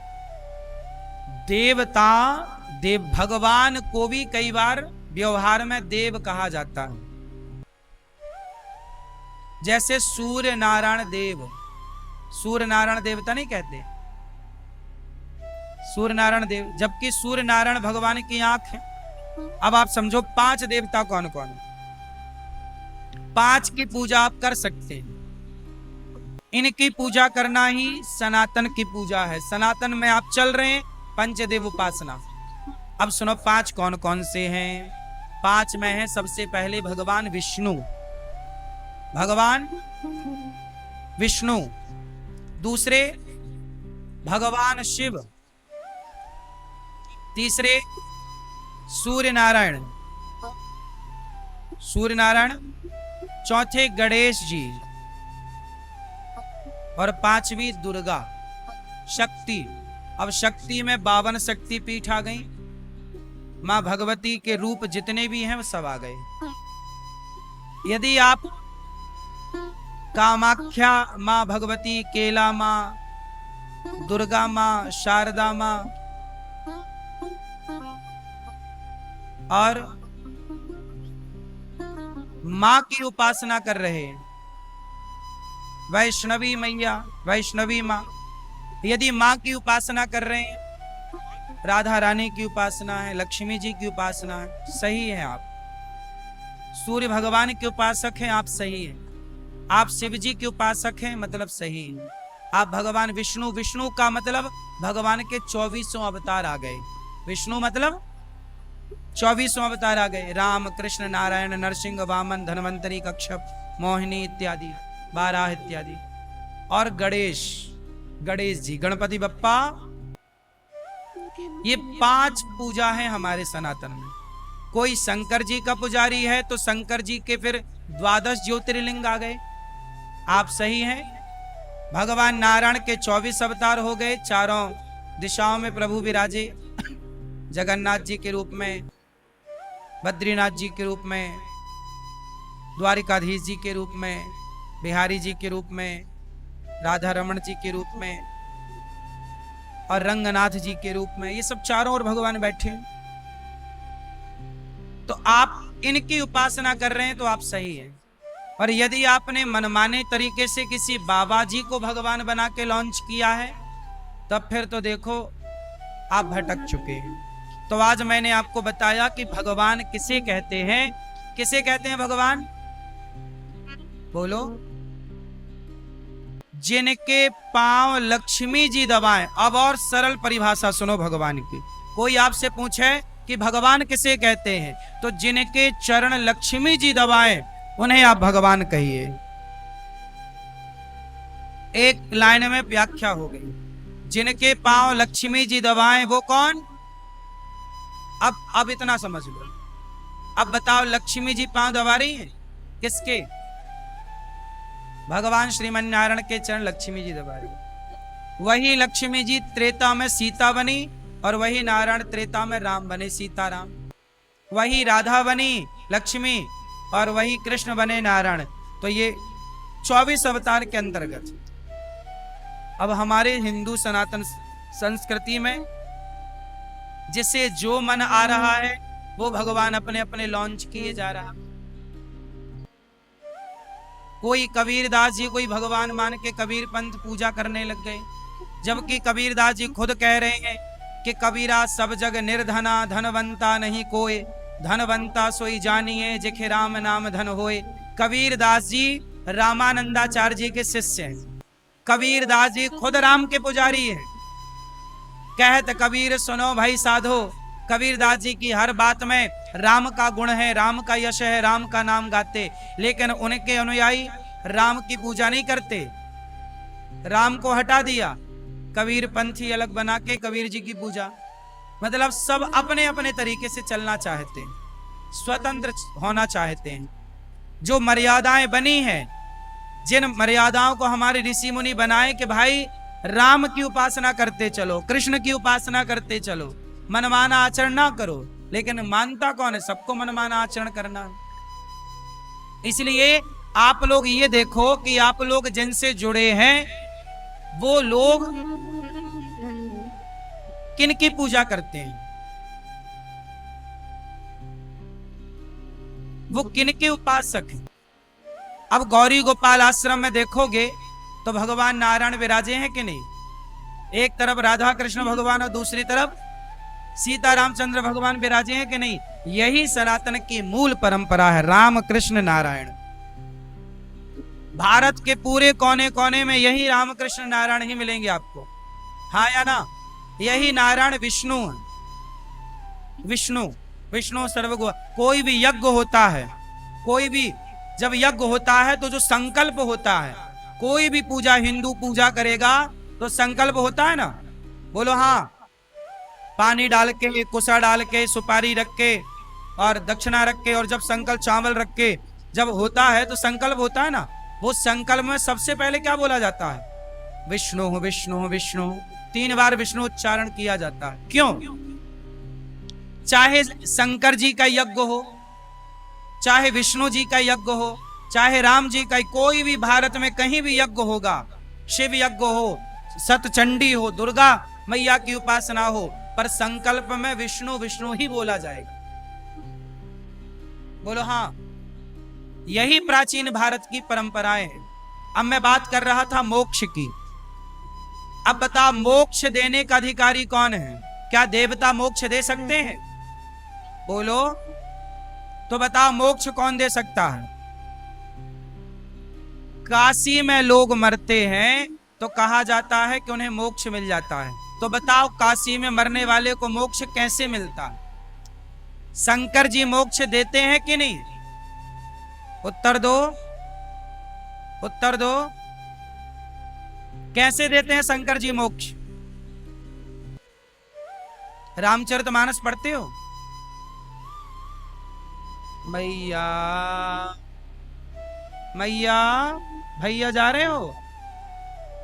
देवता देव, भगवान को भी कई बार व्यवहार में देव कहा जाता है। जैसे सूर्य नारायण देव, सूर्य नारायण देवता नहीं कहते, सूर्य नारायण देव, जबकि सूर्य नारायण भगवान की आंख है। अब आप समझो 5 देवता कौन कौन है। 5 की पूजा आप कर सकते हैं। इनकी पूजा करना ही सनातन की पूजा है। सनातन में आप चल रहे हैं, पंचदेव उपासना। अब सुनो 5 कौन कौन से हैं। 5 में है सबसे पहले भगवान विष्णु, भगवान विष्णु। दूसरे भगवान शिव। तीसरे सूर्य नारायण, सूर्य नारायण। चौथे गणेश जी, और 5वीं दुर्गा शक्ति। अब शक्ति में 52 शक्ति पीठ आ गई। मां भगवती के रूप जितने भी हैं वो सब आ गए। यदि आप कामाख्या मां भगवती, केला मां, दुर्गा मां, शारदा मां और मां की उपासना कर रहे हैं, वैष्णवी मैया, वैष्णवी मां, यदि मां की उपासना कर रहे हैं, राधा रानी की उपासना है, लक्ष्मी जी की उपासना है, सही है आप। सूर्य भगवान के उपासक हैं, आप सही हैं। आप शिव जी के उपासक हैं, मतलब सही है। आप भगवान विष्णु, विष्णु का मतलब भगवान के 24 अवतार आ गए। विष्णु मतलब 24 अवतार आ गए। राम, कृष्ण, नारायण, नरसिंह, वामन, धन्वंतरी, कच्छप, मोहिनी इत्यादि, 12 इत्यादि। और गणेश, गणेश जी, गणपति बप्पा। ये 5 पूजा है हमारे सनातन में। कोई शंकर जी का पुजारी है तो शंकर जी के फिर 12 ज्योतिर्लिंग आ गए, आप सही हैं। भगवान नारायण के 24 अवतार हो गए, चारों दिशाओं में प्रभु विराजे, जगन्नाथ जी के रूप में, बद्रीनाथ जी के रूप में, द्वारिकाधीश जी के रूप में, बिहारी जी के रूप में, राधा रमण जी के रूप में और रंगनाथ जी के रूप में। ये सब चारों ओर भगवान बैठे। तो आप इनकी उपासना कर रहे हैं तो आप सही हैं। और यदि आपने मनमाने तरीके से किसी बाबा जी को भगवान बना के लॉन्च किया है, तब फिर तो देखो आप भटक चुके हैं। तो आज मैंने आपको बताया कि भगवान किसे कहते हैं। किसे कहते हैं भगवान? बोलो। जिनके पांव लक्ष्मी जी दबाएं। अब और सरल परिभाषा सुनो भगवान की। कोई आपसे पूछे कि भगवान किसे कहते हैं, तो जिनके चरण लक्ष्मी जी दबाएं उन्हें आप भगवान कहिए। एक लाइन में व्याख्या हो गई। जिनके पांव लक्ष्मी जी दबाएं वो कौन? अब इतना समझ लो। अब बताओ, लक्ष्मी जी पांव दबा रही हैं किसके? भगवान श्रीमन नारायण के चरण लक्ष्मी जी दबा रही। वही लक्ष्मी जी त्रेता में सीता बनी और वही नारायण त्रेता में राम बने, सीताराम। वही राधा बनी लक्ष्मी और वही कृष्ण बने नारायण। तो ये 24 अवतार के अंतर्गत। अब हमारे हिंदू सनातन संस्कृति में जिसे जो मन आ रहा है वो भगवान अपने अपने लॉन्च किए जा रहा। कोई कबीरदास जी कोई भगवान मान के कबीर पंथ पूजा करने लग गए, जबकि कबीरदास जी खुद कह रहे हैं कि कबीरा सब जग निर्धना, धनवंता नहीं कोई, धनवंता सोई जानिए जेखे राम नाम धन होए। कबीरदास जी रामानंदाचार्य जी के शिष्य हैं। कबीरदास जी खुद राम के पुजारी हैं। कहत कबीर सुनो भाई साधो। कबीरदास जी की हर बात में राम का गुण है, राम का यश है, राम का नाम गाते, लेकिन उनके अनुयायी राम की पूजा नहीं करते। राम को हटा दिया, कबीर पंथी अलग बना के कबीर जी की पूजा। मतलब सब अपने अपने तरीके से चलना चाहते हैं, स्वतंत्र होना चाहते हैं। जो मर्यादाएं बनी हैं, जिन मर्यादाओं को हमारे ऋषि मुनि बनाए कि भाई राम की उपासना करते चलो, कृष्ण की उपासना करते चलो, मनमाना आचरण ना करो। लेकिन मानता कौन है? सबको मनमाना आचरण करना। इसलिए आप लोग ये देखो कि आप लोग जिनसे जुड़े हैं वो लोग किनकी पूजा करते हैं, वो किनके उपासक हैं। अब गौरी गोपाल आश्रम में देखोगे तो भगवान नारायण विराजे हैं कि नहीं? एक तरफ राधा कृष्ण भगवान और दूसरी तरफ सीता रामचंद्र भगवान विराजे हैं कि नहीं? यही सनातन की मूल परंपरा है, राम कृष्ण नारायण। भारत के पूरे कोने कोने में यही राम कृष्ण नारायण ही मिलेंगे आपको, हाँ या ना? यही नारायण विष्णु है। विष्णु विष्णु सर्वगुण। कोई भी यज्ञ होता है, कोई भी जब यज्ञ होता है तो जो संकल्प होता है, कोई भी पूजा हिंदू पूजा करेगा तो संकल्प होता है ना? बोलो हाँ। पानी डाल के, कुसा डाल के, सुपारी रख के और दक्षिणा रख के और जब संकल्प चावल रख के जब होता है तो संकल्प होता है ना। वो संकल्प में सबसे पहले क्या बोला जाता है? विष्णु विष्णु विष्णु। 3 बार विष्णु उच्चारण किया जाता है। क्यों? चाहे शंकर जी का यज्ञ हो, चाहे विष्णु जी का यज्ञ हो, चाहे राम जी का, कोई भी भारत में कहीं भी यज्ञ होगा, शिव यज्ञ हो, सतचंडी हो, दुर्गा मैया की उपासना हो, पर संकल्प में विष्णु विष्णु ही बोला जाएगा। बोलो हाँ। यही प्राचीन भारत की परंपराएं हैं। अब मैं बात कर रहा था मोक्ष की। अब बता, मोक्ष देने का अधिकारी कौन है? क्या देवता मोक्ष दे सकते हैं? बोलो तो बताओ, मोक्ष कौन दे सकता है? काशी में लोग मरते हैं तो कहा जाता है कि उन्हें मोक्ष मिल जाता है। तो बताओ, काशी में मरने वाले को मोक्ष कैसे मिलता है? शंकर जी मोक्ष देते हैं कि नहीं? उत्तर दो, उत्तर दो। कैसे देते हैं शंकर जी मोक्ष? रामचरितमानस पढ़ते हो? मैया मैया भैया जा रहे हो?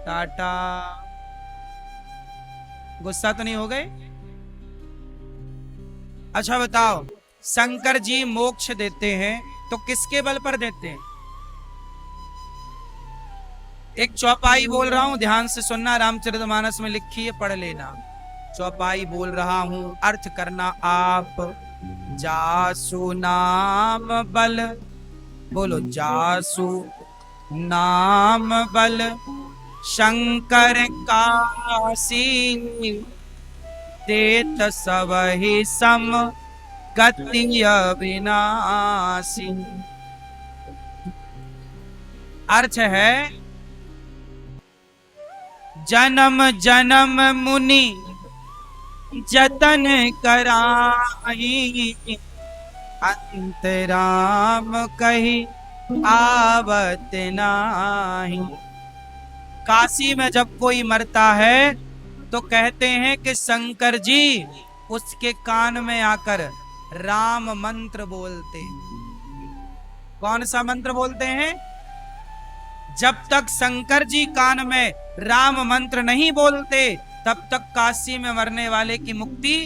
टाटा। गुस्सा तो नहीं हो गए? अच्छा बताओ, शंकर जी मोक्ष देते हैं तो किसके बल पर देते हैं? एक चौपाई बोल रहा हूं, ध्यान से सुनना, रामचरितमानस में लिखी है, पढ़ लेना। चौपाई बोल रहा हूं, अर्थ करना आप। जासु नाम बल, बोलो जासु नाम बल शंकर काशी, देत सबहि सम गति अविनाशी। अर्थ है जन्म जन्म मुनि जतन कराई, अंत राम कही आवत नाही। काशी में जब कोई मरता है तो कहते हैं कि शंकर जी उसके कान में आकर राम मंत्र बोलते। कौन सा मंत्र बोलते हैं? जब तक शंकर जी कान में राम मंत्र नहीं बोलते तब तक काशी में मरने वाले की मुक्ति,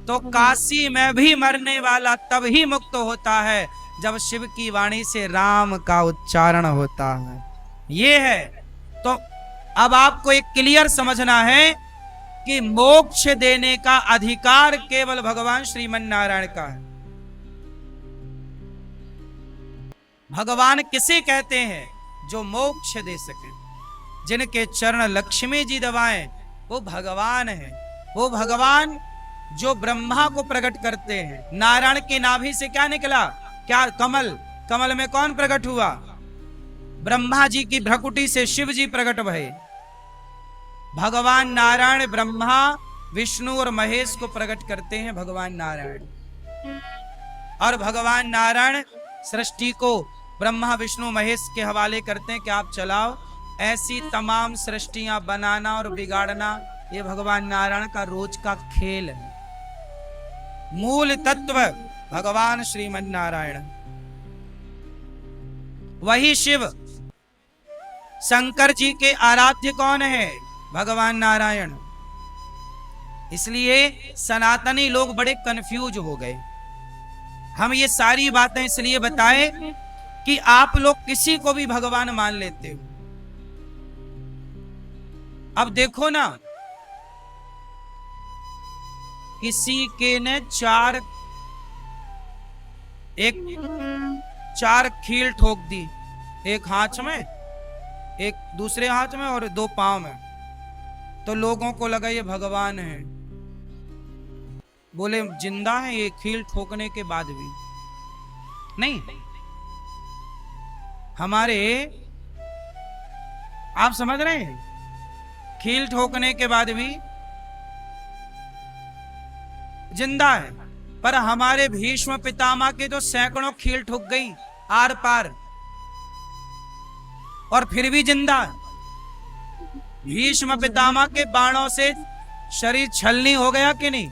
तो काशी में भी मरने वाला तब ही मुक्त होता है जब शिव की वाणी से राम का उच्चारण होता है। ये है। तो अब आपको एक क्लियर समझना है कि मोक्ष देने का अधिकार केवल भगवान श्रीमन नारायण का है। भगवान किसे कहते हैं? जो मोक्ष दे सके, जिनके चरण लक्ष्मी जी दबाएं, वो भगवान है। वो भगवान जो ब्रह्मा को प्रकट करते हैं। नारायण की नाभि से क्या निकला? क्या? कमल। कमल में कौन प्रकट हुआ? ब्रह्मा जी की भ्रकुटी से शिव जी प्रकट भये। भगवान नारायण ब्रह्मा विष्णु और महेश को प्रकट करते हैं भगवान नारायण। और भगवान नारायण सृष्टि को ब्रह्मा विष्णु महेश के हवाले करते हैं कि आप चलाओ। ऐसी तमाम सृष्टियां बनाना और बिगाड़ना ये भगवान नारायण का रोज का खेल है। मूल तत्व भगवान श्रीमन नारायण, वही शिव। शंकर जी के आराध्य कौन है? भगवान नारायण। इसलिए सनातनी लोग बड़े कंफ्यूज हो गए। हम ये सारी बातें इसलिए बताए कि आप लोग किसी को भी भगवान मान लेते हो। अब देखो ना, किसी के ने चार खील ठोक दी, एक हाथ में, एक दूसरे हाथ में और दो पांव में, तो लोगों को लगा ये भगवान है। बोले जिंदा है ये खील ठोकने के बाद भी? नहीं, हमारे, आप समझ रहे हैं, खील ठोकने के बाद भी जिंदा है। पर हमारे भीष्म पितामह के तो सैकड़ों खील ठुक गई आर पार, और फिर भी जिंदा है। भीष्म पितामह के बाणों से शरीर छलनी हो गया कि नहीं?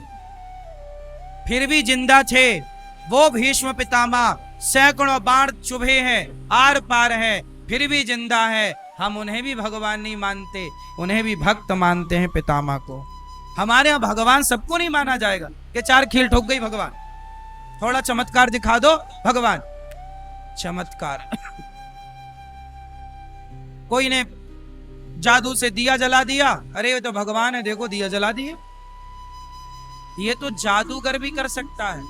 फिर भी जिंदा थे। वो भीष्म पितामह सैकड़ों बाण चुभे हैं, आर पार है, फिर भी जिंदा है। हम उन्हें भी भगवान नहीं मानते, उन्हें भी भक्त मानते हैं, पितामह को। हमारे यहाँ भगवान सबको नहीं माना जाएगा कि चार खील ठोक गई भगवान। थोड़ा चमत्कार दिखा दो भगवान, चमत्कार। कोई ने जादू से दिया जला दिया, अरे ये तो भगवान है, देखो दिया जला दिए। ये तो जादूगर भी कर सकता है।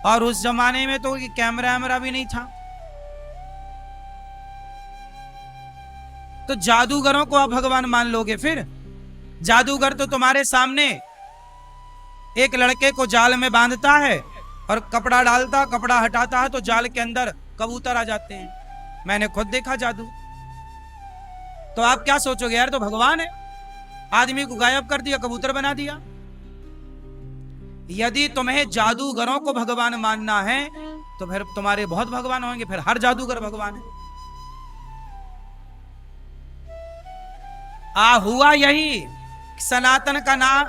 और उस जमाने में तो कैमरा वैमरा भी नहीं था, तो जादूगरों को आप भगवान मान लोगे? फिर जादूगर तो तुम्हारे सामने एक लड़के को जाल में बांधता है और कपड़ा डालता, कपड़ा हटाता है तो जाल के अंदर कबूतर आ जाते हैं। मैंने खुद देखा जादू। तो आप क्या सोचोगे? यार तो भगवान है, आदमी को गायब कर दिया, कबूतर बना दिया। यदि तुम्हें जादूगरों को भगवान मानना है तो फिर तुम्हारे बहुत भगवान होंगे, फिर हर जादूगर भगवान है। हुआ यही, सनातन का नाम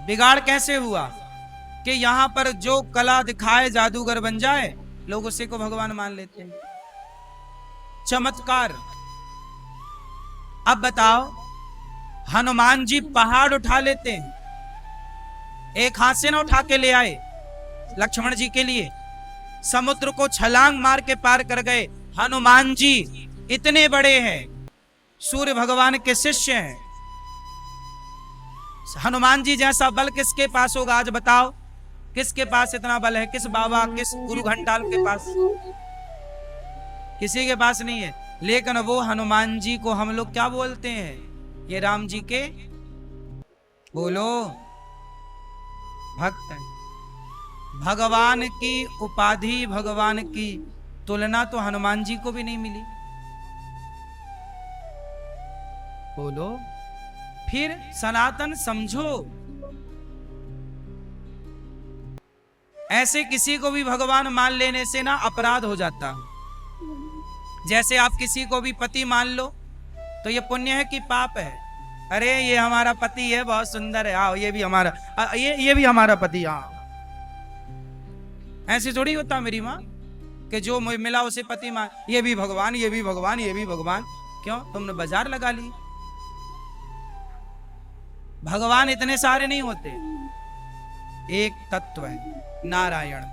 बिगाड़ कैसे हुआ कि यहां पर जो कला दिखाए जादूगर बन जाए, लोग उसी को भगवान मान लेते हैं। चमत्कार। अब बताओ, हनुमान जी पहाड़ उठा लेते हैं, एक हाथ से ना उठा के ले आए लक्ष्मण जी के लिए, समुद्र को छलांग मार के पार कर गए। हनुमान जी इतने बड़े हैं, सूर्य भगवान के शिष्य हैं, हनुमान जी जैसा बल किसके पास होगा? आज बताओ, किसके पास इतना बल है? किस बाबा, किस गुरु घंटाल के पास? किसी के पास नहीं है। लेकिन वो हनुमान जी को हम लोग क्या बोलते हैं? ये राम जी के, बोलो, भक्त हैं। भगवान की उपाधि, भगवान की तुलना तो हनुमान जी को भी नहीं मिली। बोलो, फिर सनातन समझो। ऐसे किसी को भी भगवान मान लेने से ना अपराध हो जाता। जैसे आप किसी को भी पति मान लो तो ये पुण्य है कि पाप है? अरे ये हमारा पति है, बहुत सुंदर है, आओ ये भी हमारा, ये भी हमारा पति, हाँ। ऐसे थोड़ी होता मेरी माँ कि जो मिला उसे पति मान, ये भी भगवान, ये भी भगवान, ये भी भगवान। क्यों? तुमने बाजार लगा ली। भगवान इतने सारे नहीं होते, एक तत्व है नारायण।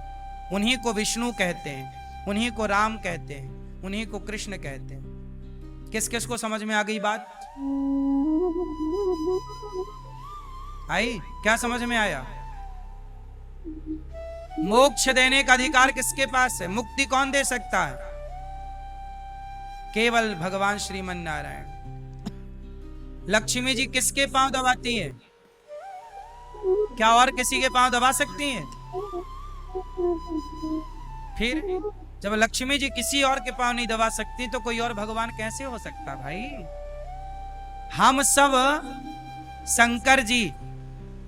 उन्हीं को विष्णु कहते हैं, उन्हीं को राम कहते हैं, उन्हीं को कृष्ण कहते हैं। किस किस को समझ में आ गई बात? आई? क्या समझ में आया? मोक्ष देने का अधिकार किसके पास है? मुक्ति कौन दे सकता है? केवल भगवान श्रीमन नारायण। लक्ष्मी जी किसके पांव दबाती हैं? क्या और किसी के पांव दबा सकती हैं? फिर जब लक्ष्मी जी किसी और के पांव नहीं दबा सकती तो कोई और भगवान कैसे हो सकता भाई? हम सब शंकर जी,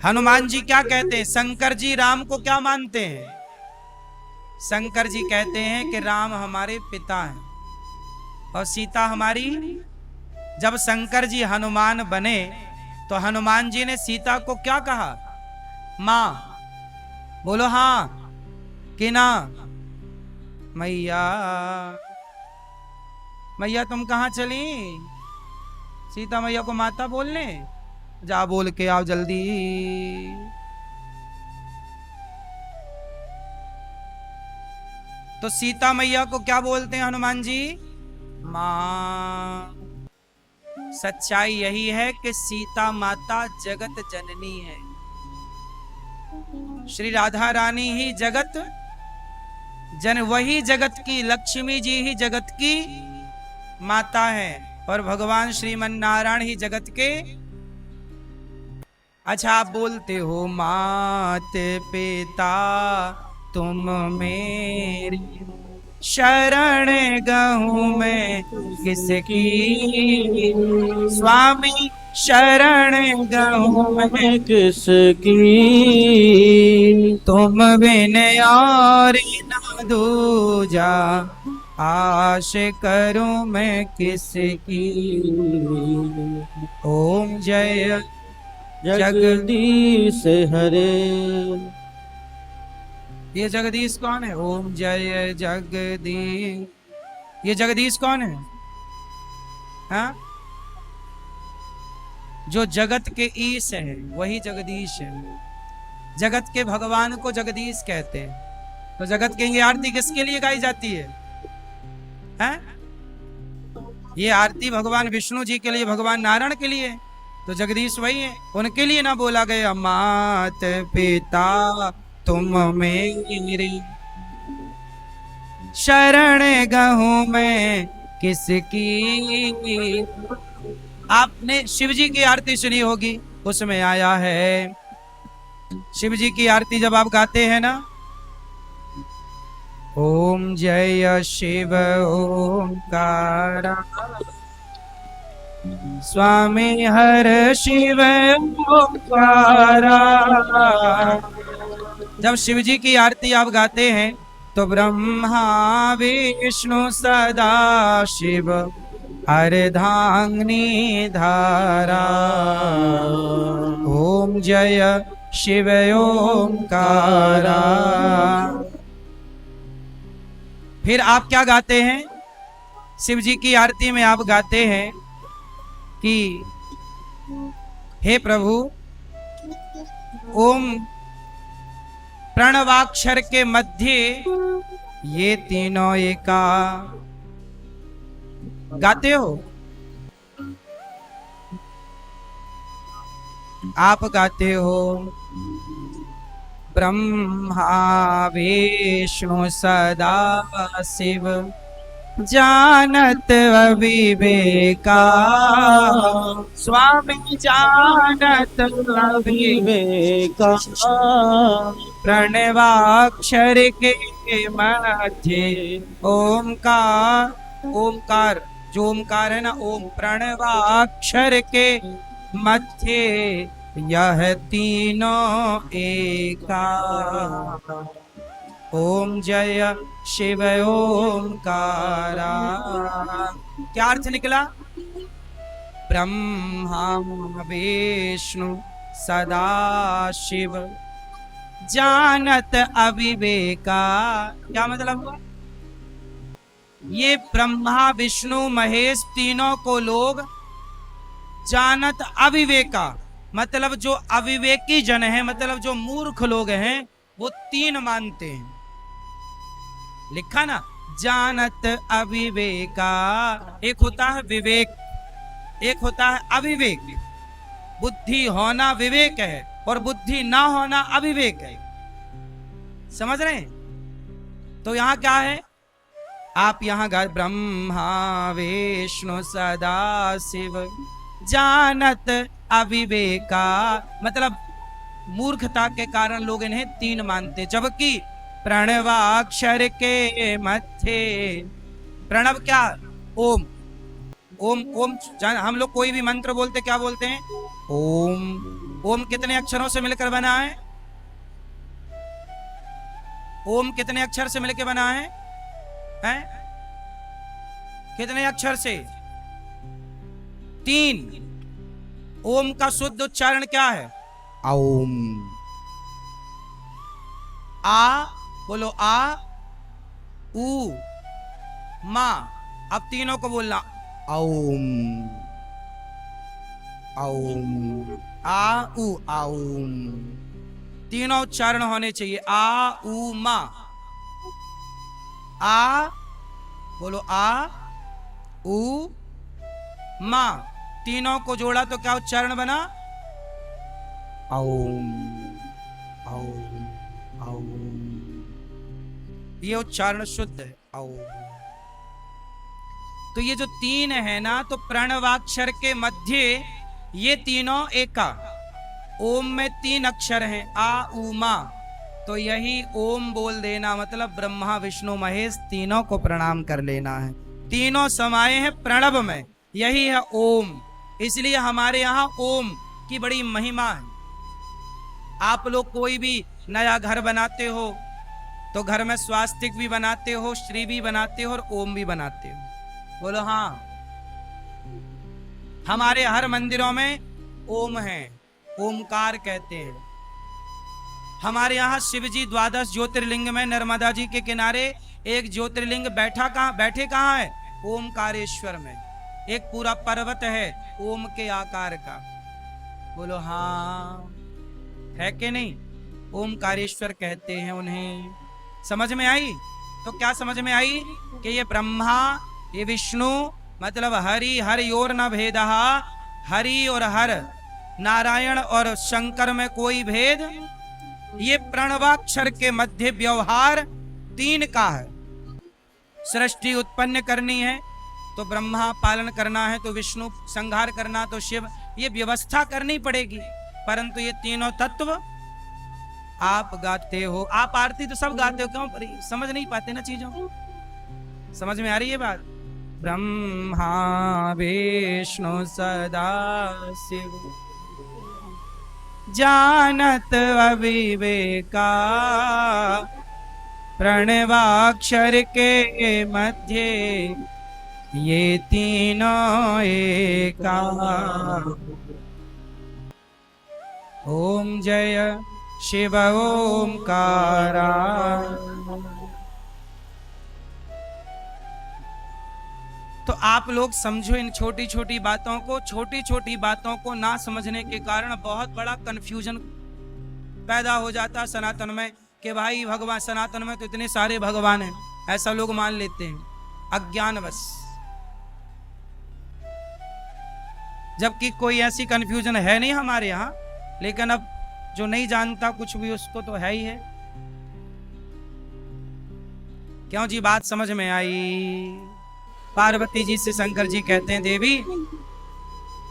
हनुमान जी क्या कहते हैं? शंकर जी राम को क्या मानते हैं? शंकर जी कहते हैं कि राम हमारे पिता हैं और सीता हमारी। जब शंकर जी हनुमान बने तो हनुमान जी ने सीता को क्या कहा? मां। बोलो हाँ कि ना? मैया, मैया तुम कहां चली? सीता मैया को माता बोलने? जा बोल के आओ जल्दी। तो सीता मैया को क्या बोलते हैं हनुमान जी? मां। सच्चाई यही है कि सीता माता जगत जननी है। श्री राधा रानी ही जगत जन, वही जगत की, लक्ष्मी जी ही जगत की माता है और भगवान श्रीमन नारायण ही जगत के। अच्छा, आप बोलते हो मात पिता तुम मेरी, शरण गहूं मैं किसकी? स्वामी शरण गहूं मैं किसकी? तुम बिन और न दूजा, आश करूं मैं किसकी? ओम जय जगदीश हरे। ये जगदीश कौन है? ओम जय जगदीश। ये जगदीश कौन है? हाँ? जो जगत के ईश है वही जगदीश है। जगत के भगवान को जगदीश कहते हैं। तो जगत की ये आरती किसके लिए गाई जाती है? हैं? ये आरती भगवान विष्णु जी के लिए, भगवान नारायण के लिए। तो जगदीश वही है, उनके लिए ना बोला गया मात पिता तुम मेरी, शरण गहूं मैं किसकी? आपने शिव जी की आरती सुनी होगी, उसमें आया है, शिव जी की आरती जब आप गाते हैं ना, ओम जय शिव ओंकारा, स्वामी हर शिव ओंकारा। जब शिव जी की आरती आप गाते हैं तो ब्रह्मा विष्णु सदा शिव अर्धांगिनी धारा। ओम जय शिव ओंकारा। फिर आप क्या गाते हैं? शिव जी की आरती में आप गाते हैं कि हे प्रभु, ओम प्रणवाक्षर के मध्य ये तीनों एका। गाते हो? आप गाते हो ब्रह्मा विष्णु सदा शिव जानत अविवेका स्वामी जानत विवेका प्रणवाक्षर के मध्य ओमकार ओमकार जो ओमकार है ना ओम प्रणवाक्षर के मध्य यह तीनों एका ओम जय शिव ओमकारा। क्या अर्थ निकला? ब्रह्मा विष्णु सदा शिव जानत अविवेका। क्या मतलब हुआ? ये ब्रह्मा विष्णु महेश तीनों को लोग जानत अविवेका, मतलब जो अविवेकी जन है, मतलब जो मूर्ख लोग हैं, वो तीन मानते हैं। लिखा ना, जानत अविवेका। एक होता है विवेक, एक होता है अविवेक। बुद्धि होना विवेक है और बुद्धि ना होना अविवेक है। समझ रहे हैं? तो यहां क्या है? आप यहां गा ब्रह्मा विष्णु सदा शिव जानत अविवेका, मतलब मूर्खता के कारण लोग इन्हें तीन मानते, जबकि प्रणवाक्षर के मध्य, प्रणव क्या? ओम। ओम ओम हम लोग कोई भी मंत्र बोलते क्या बोलते हैं? ओम। ओम कितने अक्षरों से मिलकर बना है? ओम कितने अक्षर से मिलकर बना है? हैं? कितने अक्षर से? तीन। ओम का शुद्ध उच्चारण क्या है? ओम। आ बोलो, आ उ मा। अब तीनों को बोलना ओम ओम आ उ ओम। तीनों उच्चारण होने चाहिए, आ उ मा। आ बोलो, आ उ मा। तीनों को जोड़ा तो क्या उच्चारण बना? ओम ओम ओम। ये उच्चारण शुद्ध है, ओम। तो ये जो तीन है ना, तो प्रणवाक्षर के मध्य ये तीनों एका। ओम में तीन अक्षर हैं, आ उ मा, तो यही ओम बोल देना, मतलब ब्रह्मा विष्णु महेश तीनों को प्रणाम कर लेना है। तीनों समाये हैं प्रणव में, यही है ओम। इसलिए हमारे यहाँ ओम की बड़ी महिमा है। आप लोग कोई भी नया घर बनाते हो तो घर में स्वास्तिक भी बनाते हो, श्री भी बनाते हो और ओम भी बनाते हो। बोलो हाँ। हमारे हर मंदिरों में ओम है, ओमकार कहते हैं। हमारे यहाँ शिव जी 12 ज्योतिर्लिंग में नर्मदा जी के किनारे एक ज्योतिर्लिंग बैठे कहाँ है? ओमकारेश्वर में। एक पूरा पर्वत है ओम के आकार का। बोलो हाँ, है कि नहीं? ओमकारेश्वर कहते हैं उन्हें। समझ में आई? तो क्या समझ में आई? कि ये ब्रह्मा, ये विष्णु, मतलब हरि हर योर न भेदः, हरि और हर, नारायण और शंकर में कोई भेद। ये प्रणवाक्षर के मध्य व्यवहार तीन का है। सृष्टि उत्पन्न करनी है तो ब्रह्मा, पालन करना है तो विष्णु, संहार करना तो शिव, ये व्यवस्था करनी पड़ेगी। परंतु ये तीनों तत्व आप गाते हो। आप आरती तो सब गाते हो, क्यों समझ नहीं पाते ना चीजों? समझ में आ रही है बात? ब्रह्मा विष्णु सदा शिव जानत अविवेका प्रणवाक्षर के मध्य ये तीनों एका। ओम जय शिव ओमकारा। तो आप लोग समझो इन छोटी छोटी बातों को। छोटी छोटी बातों को ना समझने के कारण बहुत बड़ा कंफ्यूजन पैदा हो जाता सनातन में कि भाई भगवान, सनातन में तो इतने सारे भगवान हैं, ऐसा लोग मान लेते हैं अज्ञानवश। जबकि कोई ऐसी कंफ्यूजन है नहीं हमारे यहाँ। लेकिन अब जो नहीं जानता कुछ भी उसको तो है ही है। क्यों जी, बात समझ में आई? पार्वती जी से शंकर जी कहते हैं, देवी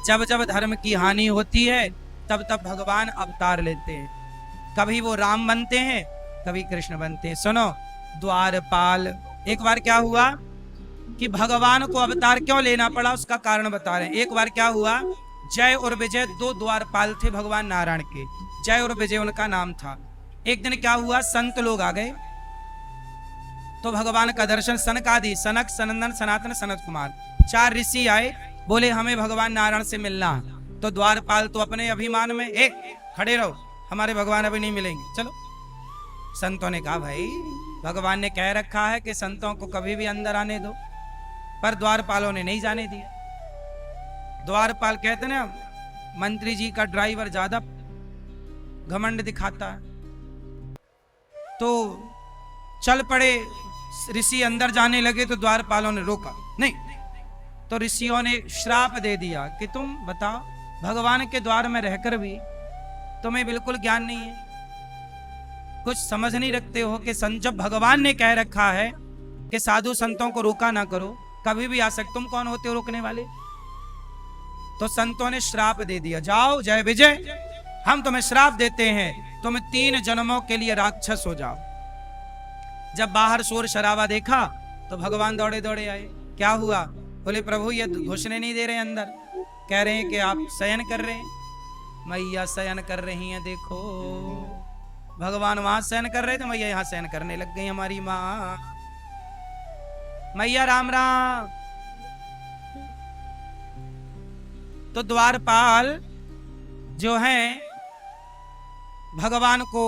जब जब धर्म की हानि होती है तब तब भगवान अवतार लेते हैं। कभी वो राम बनते हैं, कभी कृष्ण बनते हैं। सुनो, द्वारपाल, एक बार क्या हुआ कि भगवान को अवतार क्यों लेना पड़ा उसका कारण बता रहे हैं। एक बार क्या हुआ, जय और विजय दो द्वारपाल थे भगवान नारायण के, जय और विजय उनका नाम था। एक दिन क्या हुआ, संत लोग आ गए तो भगवान का दर्शन, सनक आदि, सनक, सनंदन, सनातन, सनत कुमार, 4 ऋषि आए, बोले हमें भगवान नारायण से मिलना। तो द्वारपाल तो अपने अभिमान में, एक खड़े रहो, हमारे भगवान अभी नहीं मिलेंगे, चलो। संतों ने कहा, भाई भगवान ने कह रखा है कि संतों को कभी भी अंदर आने दो, पर द्वारपालों ने नहीं जाने दिया। द्वारपाल कहते ना, मंत्री जी का ड्राइवर ज्यादा घमंड दिखाता है। तो चल पड़े, ऋषि अंदर जाने लगे तो द्वारपालों ने रोका, नहीं। तो ऋषियों ने श्राप दे दिया कि तुम बताओ, भगवान के द्वार में रहकर भी तुम्हें बिल्कुल ज्ञान नहीं है, कुछ समझ नहीं रखते हो कि जब भगवान ने कह रखा है कि साधु संतों को रोका ना करो, कभी भी आ सकते, तुम कौन होते हो रोकने वाले? तो संतों ने श्राप दे दिया, जाओ जय विजय, हम तुम्हें श्राप देते हैं, तुम 3 जन्मों के लिए राक्षस हो जाओ। जब बाहर शोर शराबा देखा तो भगवान दौड़े दौड़े आए। क्या हुआ? बोले प्रभु ये घुसने नहीं दे रहे अंदर, कह रहे हैं कि आप शयन कर रहे हैं। मैया शयन कर रही हैं, देखो भगवान वहां शयन कर रहे थे, मैया यहाँ शयन करने लग गई हमारी माँ। मैया राम राम। तो द्वारपाल जो हैं भगवान को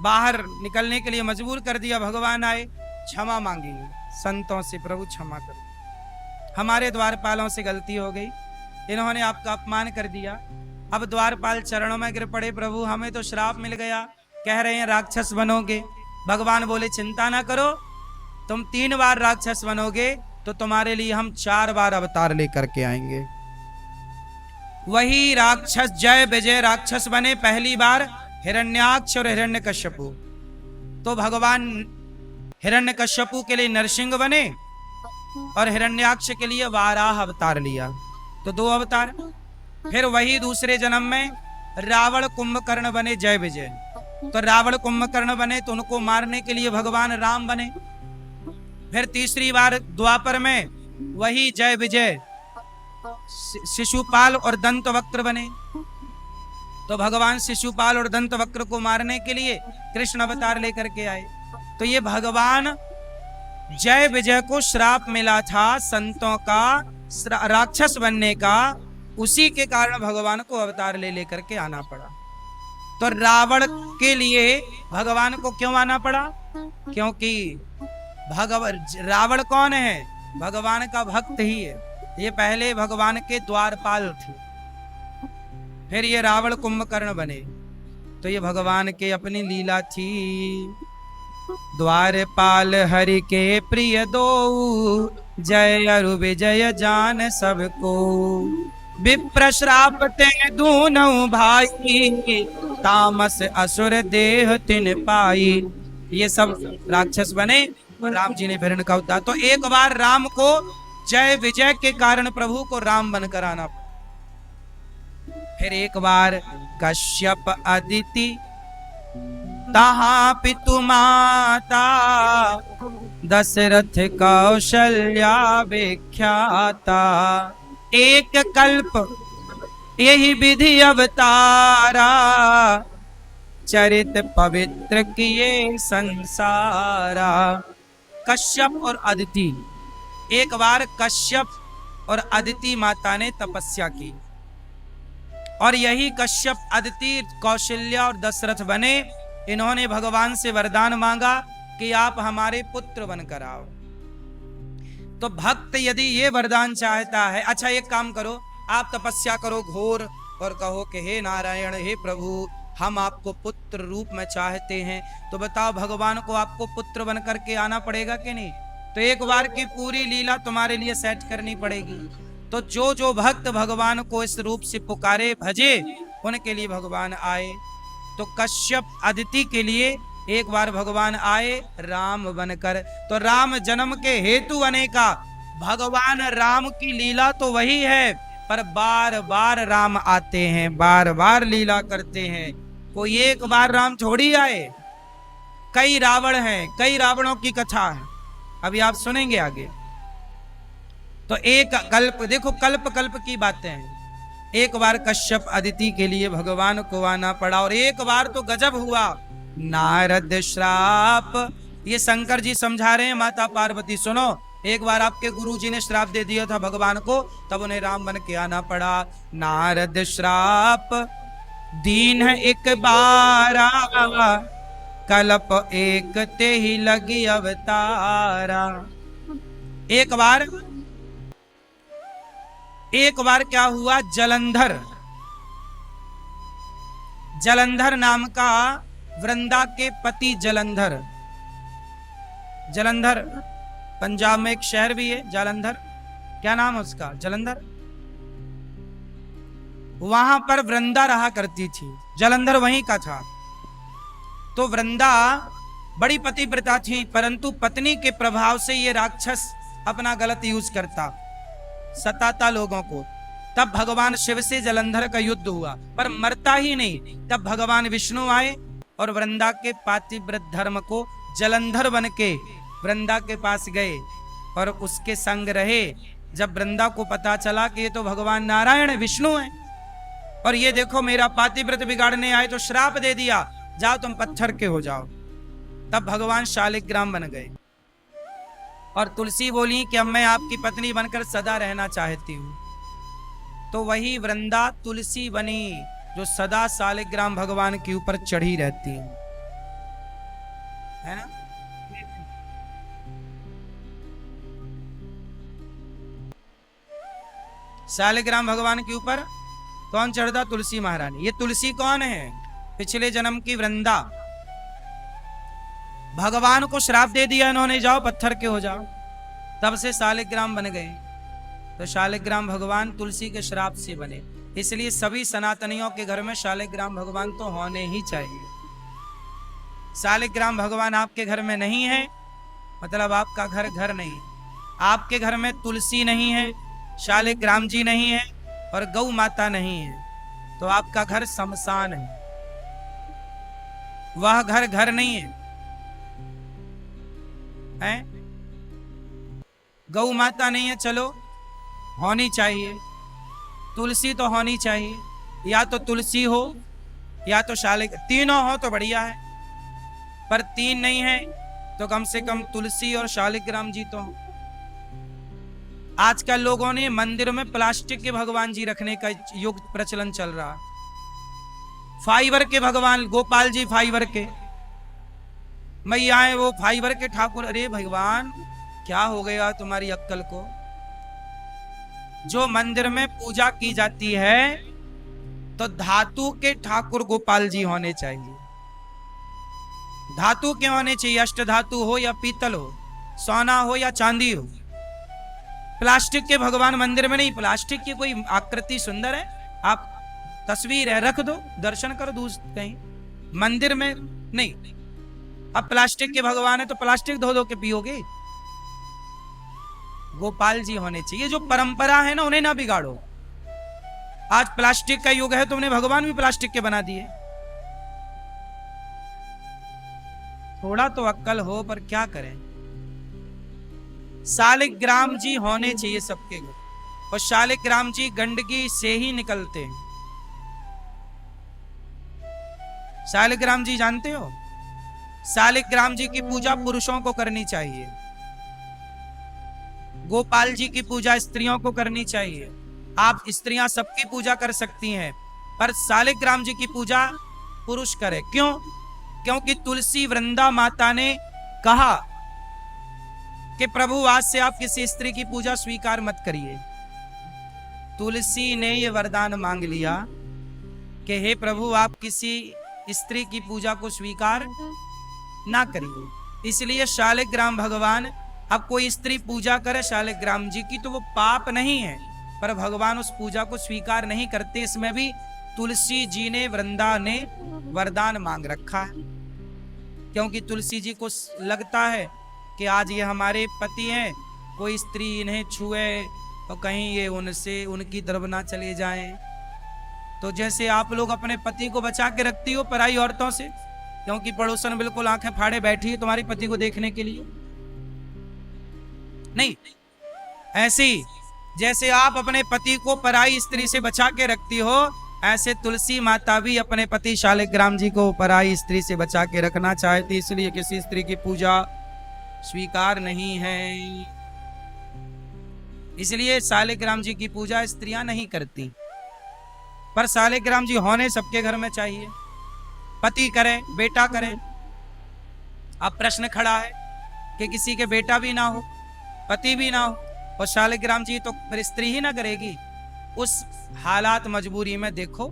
बाहर निकलने के लिए मजबूर कर दिया। भगवान आए, क्षमा मांगी संतों से, प्रभु क्षमा कर, हमारे द्वारपालों से गलती हो गई, इन्होंने आपका अपमान कर दिया। अब द्वारपाल चरणों में गिर पड़े, प्रभु हमें तो श्राप मिल गया, कह रहे हैं राक्षस बनोगे। भगवान बोले चिंता ना करो, तुम 3 बार राक्षस बनोगे तो तुम्हारे लिए हम 4 बार अवतार लेकर के आएंगे। वही राक्षस जय विजय राक्षस बने पहली बार, हिरण्याक्ष और हिरण्यकश्यपु। तो भगवान हिरण्यकश्यपु के लिए नरसिंह बने और हिरण्याक्ष के लिए वाराह अवतार लिया, तो 2 अवतार। फिर वही दूसरे जन्म में रावण कुंभकर्ण बने जय विजय, तो रावण कुंभकर्ण बने तो उनको मारने के लिए भगवान राम बने। फिर तीसरी बार द्वापर में वही जय विजय शिशुपाल और दंतवक्त्र बने, तो भगवान शिशुपाल और दंतवक्त्र को मारने के लिए कृष्ण अवतार लेकर के आए। तो ये भगवान जय विजय को श्राप मिला था संतों का राक्षस बनने का, उसी के कारण भगवान को अवतार ले लेकर के आना पड़ा। तो रावण के लिए भगवान को क्यों आना पड़ा? क्योंकि रावण कौन है? भगवान का भक्त ही है। ये पहले भगवान के द्वारपाल थे, फिर ये रावण कुंभकर्ण बने, तो ये भगवान के अपनी लीला थी। द्वारपाल हरि के प्रिय दो, जय अरु विजय जान सबको। विप्र श्राप ते दूनौ भाई, तामस असुर देह तिन पाई। ये सब राक्षस बने, राम जी ने फिर इनका उद्धार। तो एक बार राम को जय विजय के कारण प्रभु को राम बनकर आना, फिर एक बार कश्यप अदिति तहां पितु माता, दशरथ कौशल्या विख्याता। एक कल्प यही विधि अवतारा, चरित पवित्र किए संसारा। कश्यप और अदिति, एक बार कश्यप और अदिति माता ने तपस्या की, और यही कश्यप अदिति कौशल्या और दशरथ बने। इन्होंने भगवान से वरदान मांगा कि आप हमारे पुत्र बनकर आओ। तो भक्त यदि ये वरदान चाहता है, अच्छा एक काम करो, आप तपस्या करो घोर और कहो कि हे नारायण, हे प्रभु, हम आपको पुत्र रूप में चाहते हैं, तो बताओ भगवान को आपको पुत्र बन करके आना पड़ेगा कि नहीं? तो एक बार की पूरी लीला तुम्हारे लिए सेट करनी पड़ेगी। तो जो जो भक्त भगवान को इस रूप से पुकारे भजे, उनके लिए भगवान आए। तो कश्यप अदिति के लिए एक बार भगवान आए राम बनकर। तो राम जन्म के हेतु अनेका, भगवान राम की लीला तो वही है, पर बार बार राम आते हैं, बार बार लीला करते हैं। कोई एक बार राम थोड़ी आए, कई रावण हैं, कई रावणों की कथा है, अभी आप सुनेंगे आगे। तो एक कल्प, देखो कल्प कल्प की बातें हैं। एक बार कश्यप अदिति के लिए भगवान को आना पड़ा, और एक बार तो गजब हुआ, नारद श्राप। ये शंकर जी समझा रहे हैं माता पार्वती, सुनो। एक बार आपके गुरु जी ने श्राप दे दिया था भगवान को, तब उन्हें राम बन के आना पड़ा। नारद श्राप दीन है एक बारा, कल्प एक ते ही लगी अवतारा। एक बार क्या हुआ, जलंधर नाम का वृंदा के पति जलंधर पंजाब में एक शहर भी है जालंधर, क्या नाम है उसका, जलंधर। वहां पर वृंदा रहा करती थी, जलंधर वहीं का था। तो वृंदा बड़ी पतिव्रता थी, परंतु पत्नी के प्रभाव से ये राक्षस अपना गलत यूज करता, सताता लोगों को। तब भगवान शिव से जलंधर का युद्ध हुआ, पर मरता ही नहीं। तब भगवान विष्णु आए और वृंदा के पातिव्रत धर्म को जलंधर बन के वृंदा के पास गए और उसके संग रहे। जब वृंदा को पता चला कि ये तो भगवान नारायण विष्णु हैं, और ये देखो मेरा पातिव्रत बिगाड़ने आए, तो श्राप दे दिया, जाओ तुम पत्थर के हो जाओ। तब भगवान शालिग्राम बन गए, और तुलसी बोली कि अब मैं आपकी पत्नी बनकर सदा रहना चाहती हूँ। तो वही वृंदा तुलसी बनी, जो सदा शालिग्राम भगवान के ऊपर चढ़ी रहती है ना। शालिग्राम भगवान के ऊपर कौन चढ़ता, तुलसी महारानी। ये तुलसी कौन है, पिछले जन्म की वृंदा। भगवान को श्राप दे दिया इन्होंने, जाओ पत्थर के हो जाओ, तब से शालिग्राम बन गए। तो शालिग्राम भगवान तुलसी के श्राप से बने, इसलिए सभी सनातनियों के घर में शालिग्राम भगवान तो होने ही चाहिए। शालिग्राम भगवान आपके घर में नहीं है, मतलब आपका घर घर नहीं। आपके घर में तुलसी नहीं है, शालिग्राम जी नहीं है, और गौ माता नहीं है, तो आपका घर शमशान है, वह घर घर नहीं है, हैं? गौ माता नहीं है, चलो होनी चाहिए, तुलसी तो होनी चाहिए, या तो तुलसी हो या तो शालिग्राम, तीनों हो तो बढ़िया है, पर तीन नहीं है तो कम से कम तुलसी और शालिग्राम जी तो हो। आजकल लोगों ने मंदिर में प्लास्टिक के भगवान जी रखने का युग प्रचलन चल रहा, फाइबर के भगवान, गोपाल जी फाइबर के, मैया है वो फाइबर के ठाकुर। अरे भगवान क्या हो गया तुम्हारी अक्कल को। जो मंदिर में पूजा की जाती है तो धातु के ठाकुर गोपाल जी होने चाहिए। धातु के होने चाहिए, अष्ट धातु हो या पीतल हो, सोना हो या चांदी हो। प्लास्टिक के भगवान मंदिर में नहीं। प्लास्टिक की कोई आकृति सुंदर है, आप तस्वीर है रख दो, दर्शन कर दो कहीं, मंदिर में नहीं। अब प्लास्टिक के भगवान है तो प्लास्टिक धो धो के पियोगे। गोपाल जी होने चाहिए। जो परंपरा है ना उन्हें ना बिगाड़ो। आज प्लास्टिक का युग है तो उन्हें भगवान भी प्लास्टिक के बना दिए। थोड़ा तो अक्कल हो, पर क्या करें। शालिग्राम जी होने चाहिए सबके घर, और शालिग्राम जी गंदगी से ही निकलते हैं। शालिग्राम जी जानते हो, शालिग्राम जी की पूजा पुरुषों को करनी चाहिए, गोपाल जी की पूजा स्त्रियों को करनी चाहिए। आप स्त्रियां सबकी पूजा कर सकती हैं, पर शालिग्राम जी की पूजा पुरुष करे। क्यों? क्योंकि तुलसी वृंदा माता ने कहा कि प्रभु आज से आप किसी स्त्री की पूजा स्वीकार मत करिए। तुलसी ने यह वरदान मांग लिया कि हे प्रभु आप किसी स्त्री की पूजा को स्वीकार ना करिए। इसलिए शालिग्राम भगवान, अब कोई स्त्री पूजा करे शालिग्राम जी की तो वो पाप नहीं है, पर भगवान उस पूजा को स्वीकार नहीं करते। इसमें भी तुलसी जी ने वृंदा ने वरदान मांग रखा है, क्योंकि तुलसी जी को लगता है कि आज ये हमारे पति हैं, कोई स्त्री इन्हें छुए और कहीं ये उनसे उनकी तरफ ना चले जाएं। तो जैसे आप लोग अपने पति को बचा के रखती हो पराई औरतों से, क्योंकि पड़ोसन बिल्कुल आंखें फाड़े बैठी है तुम्हारे पति को देखने के लिए, नहीं, ऐसे ही जैसे आप अपने पति को पराई स्त्री से बचा के रखती हो, ऐसे तुलसी माता भी अपने पति शालिग्राम जी को पराई स्त्री से बचा के रखना चाहती, इसलिए किसी स्त्री की पूजा स्वीकार नहीं है। इसलिए शालिग्राम जी की पूजा स्त्रियां नहीं करती, पर शालिग्राम जी होने सबके घर में चाहिए। पति करे, बेटा करे। अब प्रश्न खड़ा है कि किसी के बेटा भी ना हो, पति भी ना हो, और शालिग्राम जी तो फिर स्त्री ही ना करेगी। उस हालात मजबूरी में देखो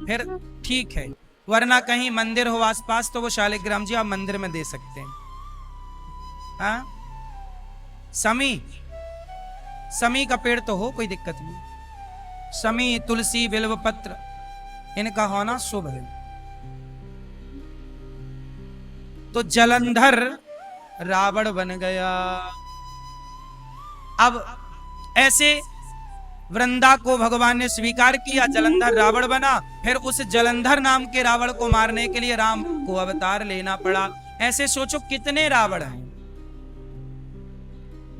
फिर ठीक है, वरना कहीं मंदिर हो आसपास तो वो शालिग्राम जी आप मंदिर में दे सकते हैं। हाँ, समी का पेड़ तो हो, कोई दिक्कत नहीं। समी, तुलसी, बिल्व पत्र, इनका होना शुभ है। तो जलंधर रावण बन गया। अब ऐसे वृंदा को भगवान ने स्वीकार किया, जलंधर रावण बना। फिर उस जलंधर नाम के रावण को मारने के लिए राम को अवतार लेना पड़ा। ऐसे सोचो कितने रावण हैं।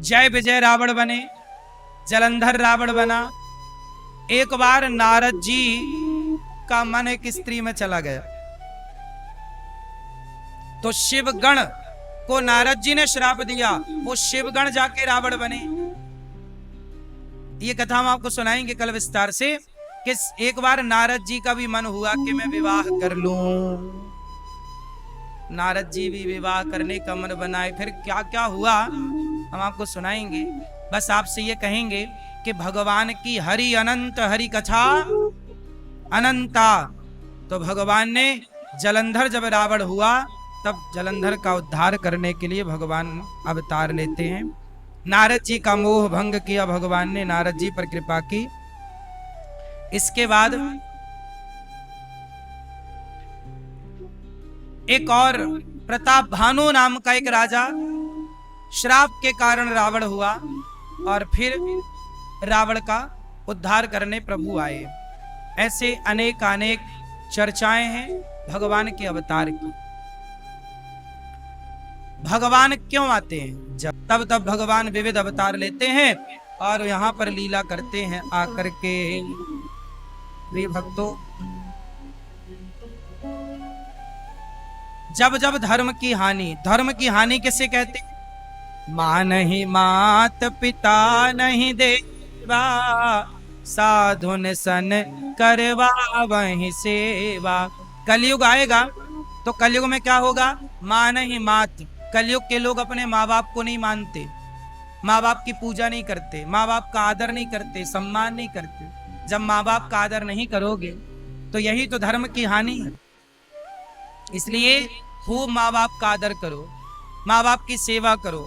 जय विजय रावण बने, जलंधर रावण बना। एक बार नारद जी का मन एक स्त्री में चला गया, तो शिवगण को नारद जी ने श्राप दिया, वो शिवगण जाके रावण बने। ये कथा हम आपको सुनाएंगे कल विस्तार से, कि एक बार नारद जी का भी मन हुआ कि मैं विवाह कर लूं। नारद जी भी विवाह करने का मन बनाए। फिर क्या क्या हुआ हम आपको सुनाएंगे। बस आपसे ये कहेंगे कि भगवान की हरि अनंत हरि कथा अनंता। तो भगवान ने जलंधर जब रावण हुआ तब जलंधर का उद्धार करने के लिए भगवान अवतार लेते हैं। नारद जी का मोह भंग किया भगवान ने, नारद जी पर कृपा की। इसके बाद एक और प्रताप भानु नाम का एक राजा, श्राप के कारण रावण हुआ और फिर रावण का उद्धार करने प्रभु आए। ऐसे अनेक अनेक चर्चाएं हैं भगवान के अवतार की। भगवान क्यों आते हैं? जब तब तब भगवान विविध अवतार लेते हैं और यहाँ पर लीला करते हैं आकर के। प्रिय भक्तों, जब जब धर्म की हानि किसे कहते हैं? मां नहीं मात, पिता नहीं देवा, साधुन सन करवा वही सेवा। कलयुग आएगा तो कलयुग में क्या होगा? मां नहीं मात। कलयुग के लोग अपने माँ बाप को नहीं मानते, माँ बाप की पूजा नहीं करते, माँ बाप का आदर नहीं करते, सम्मान नहीं करते। जब माँ बाप का आदर नहीं करोगे तो यही तो धर्म की हानि है। इसलिए खूब माँ बाप का आदर करो, माँ बाप की सेवा करो,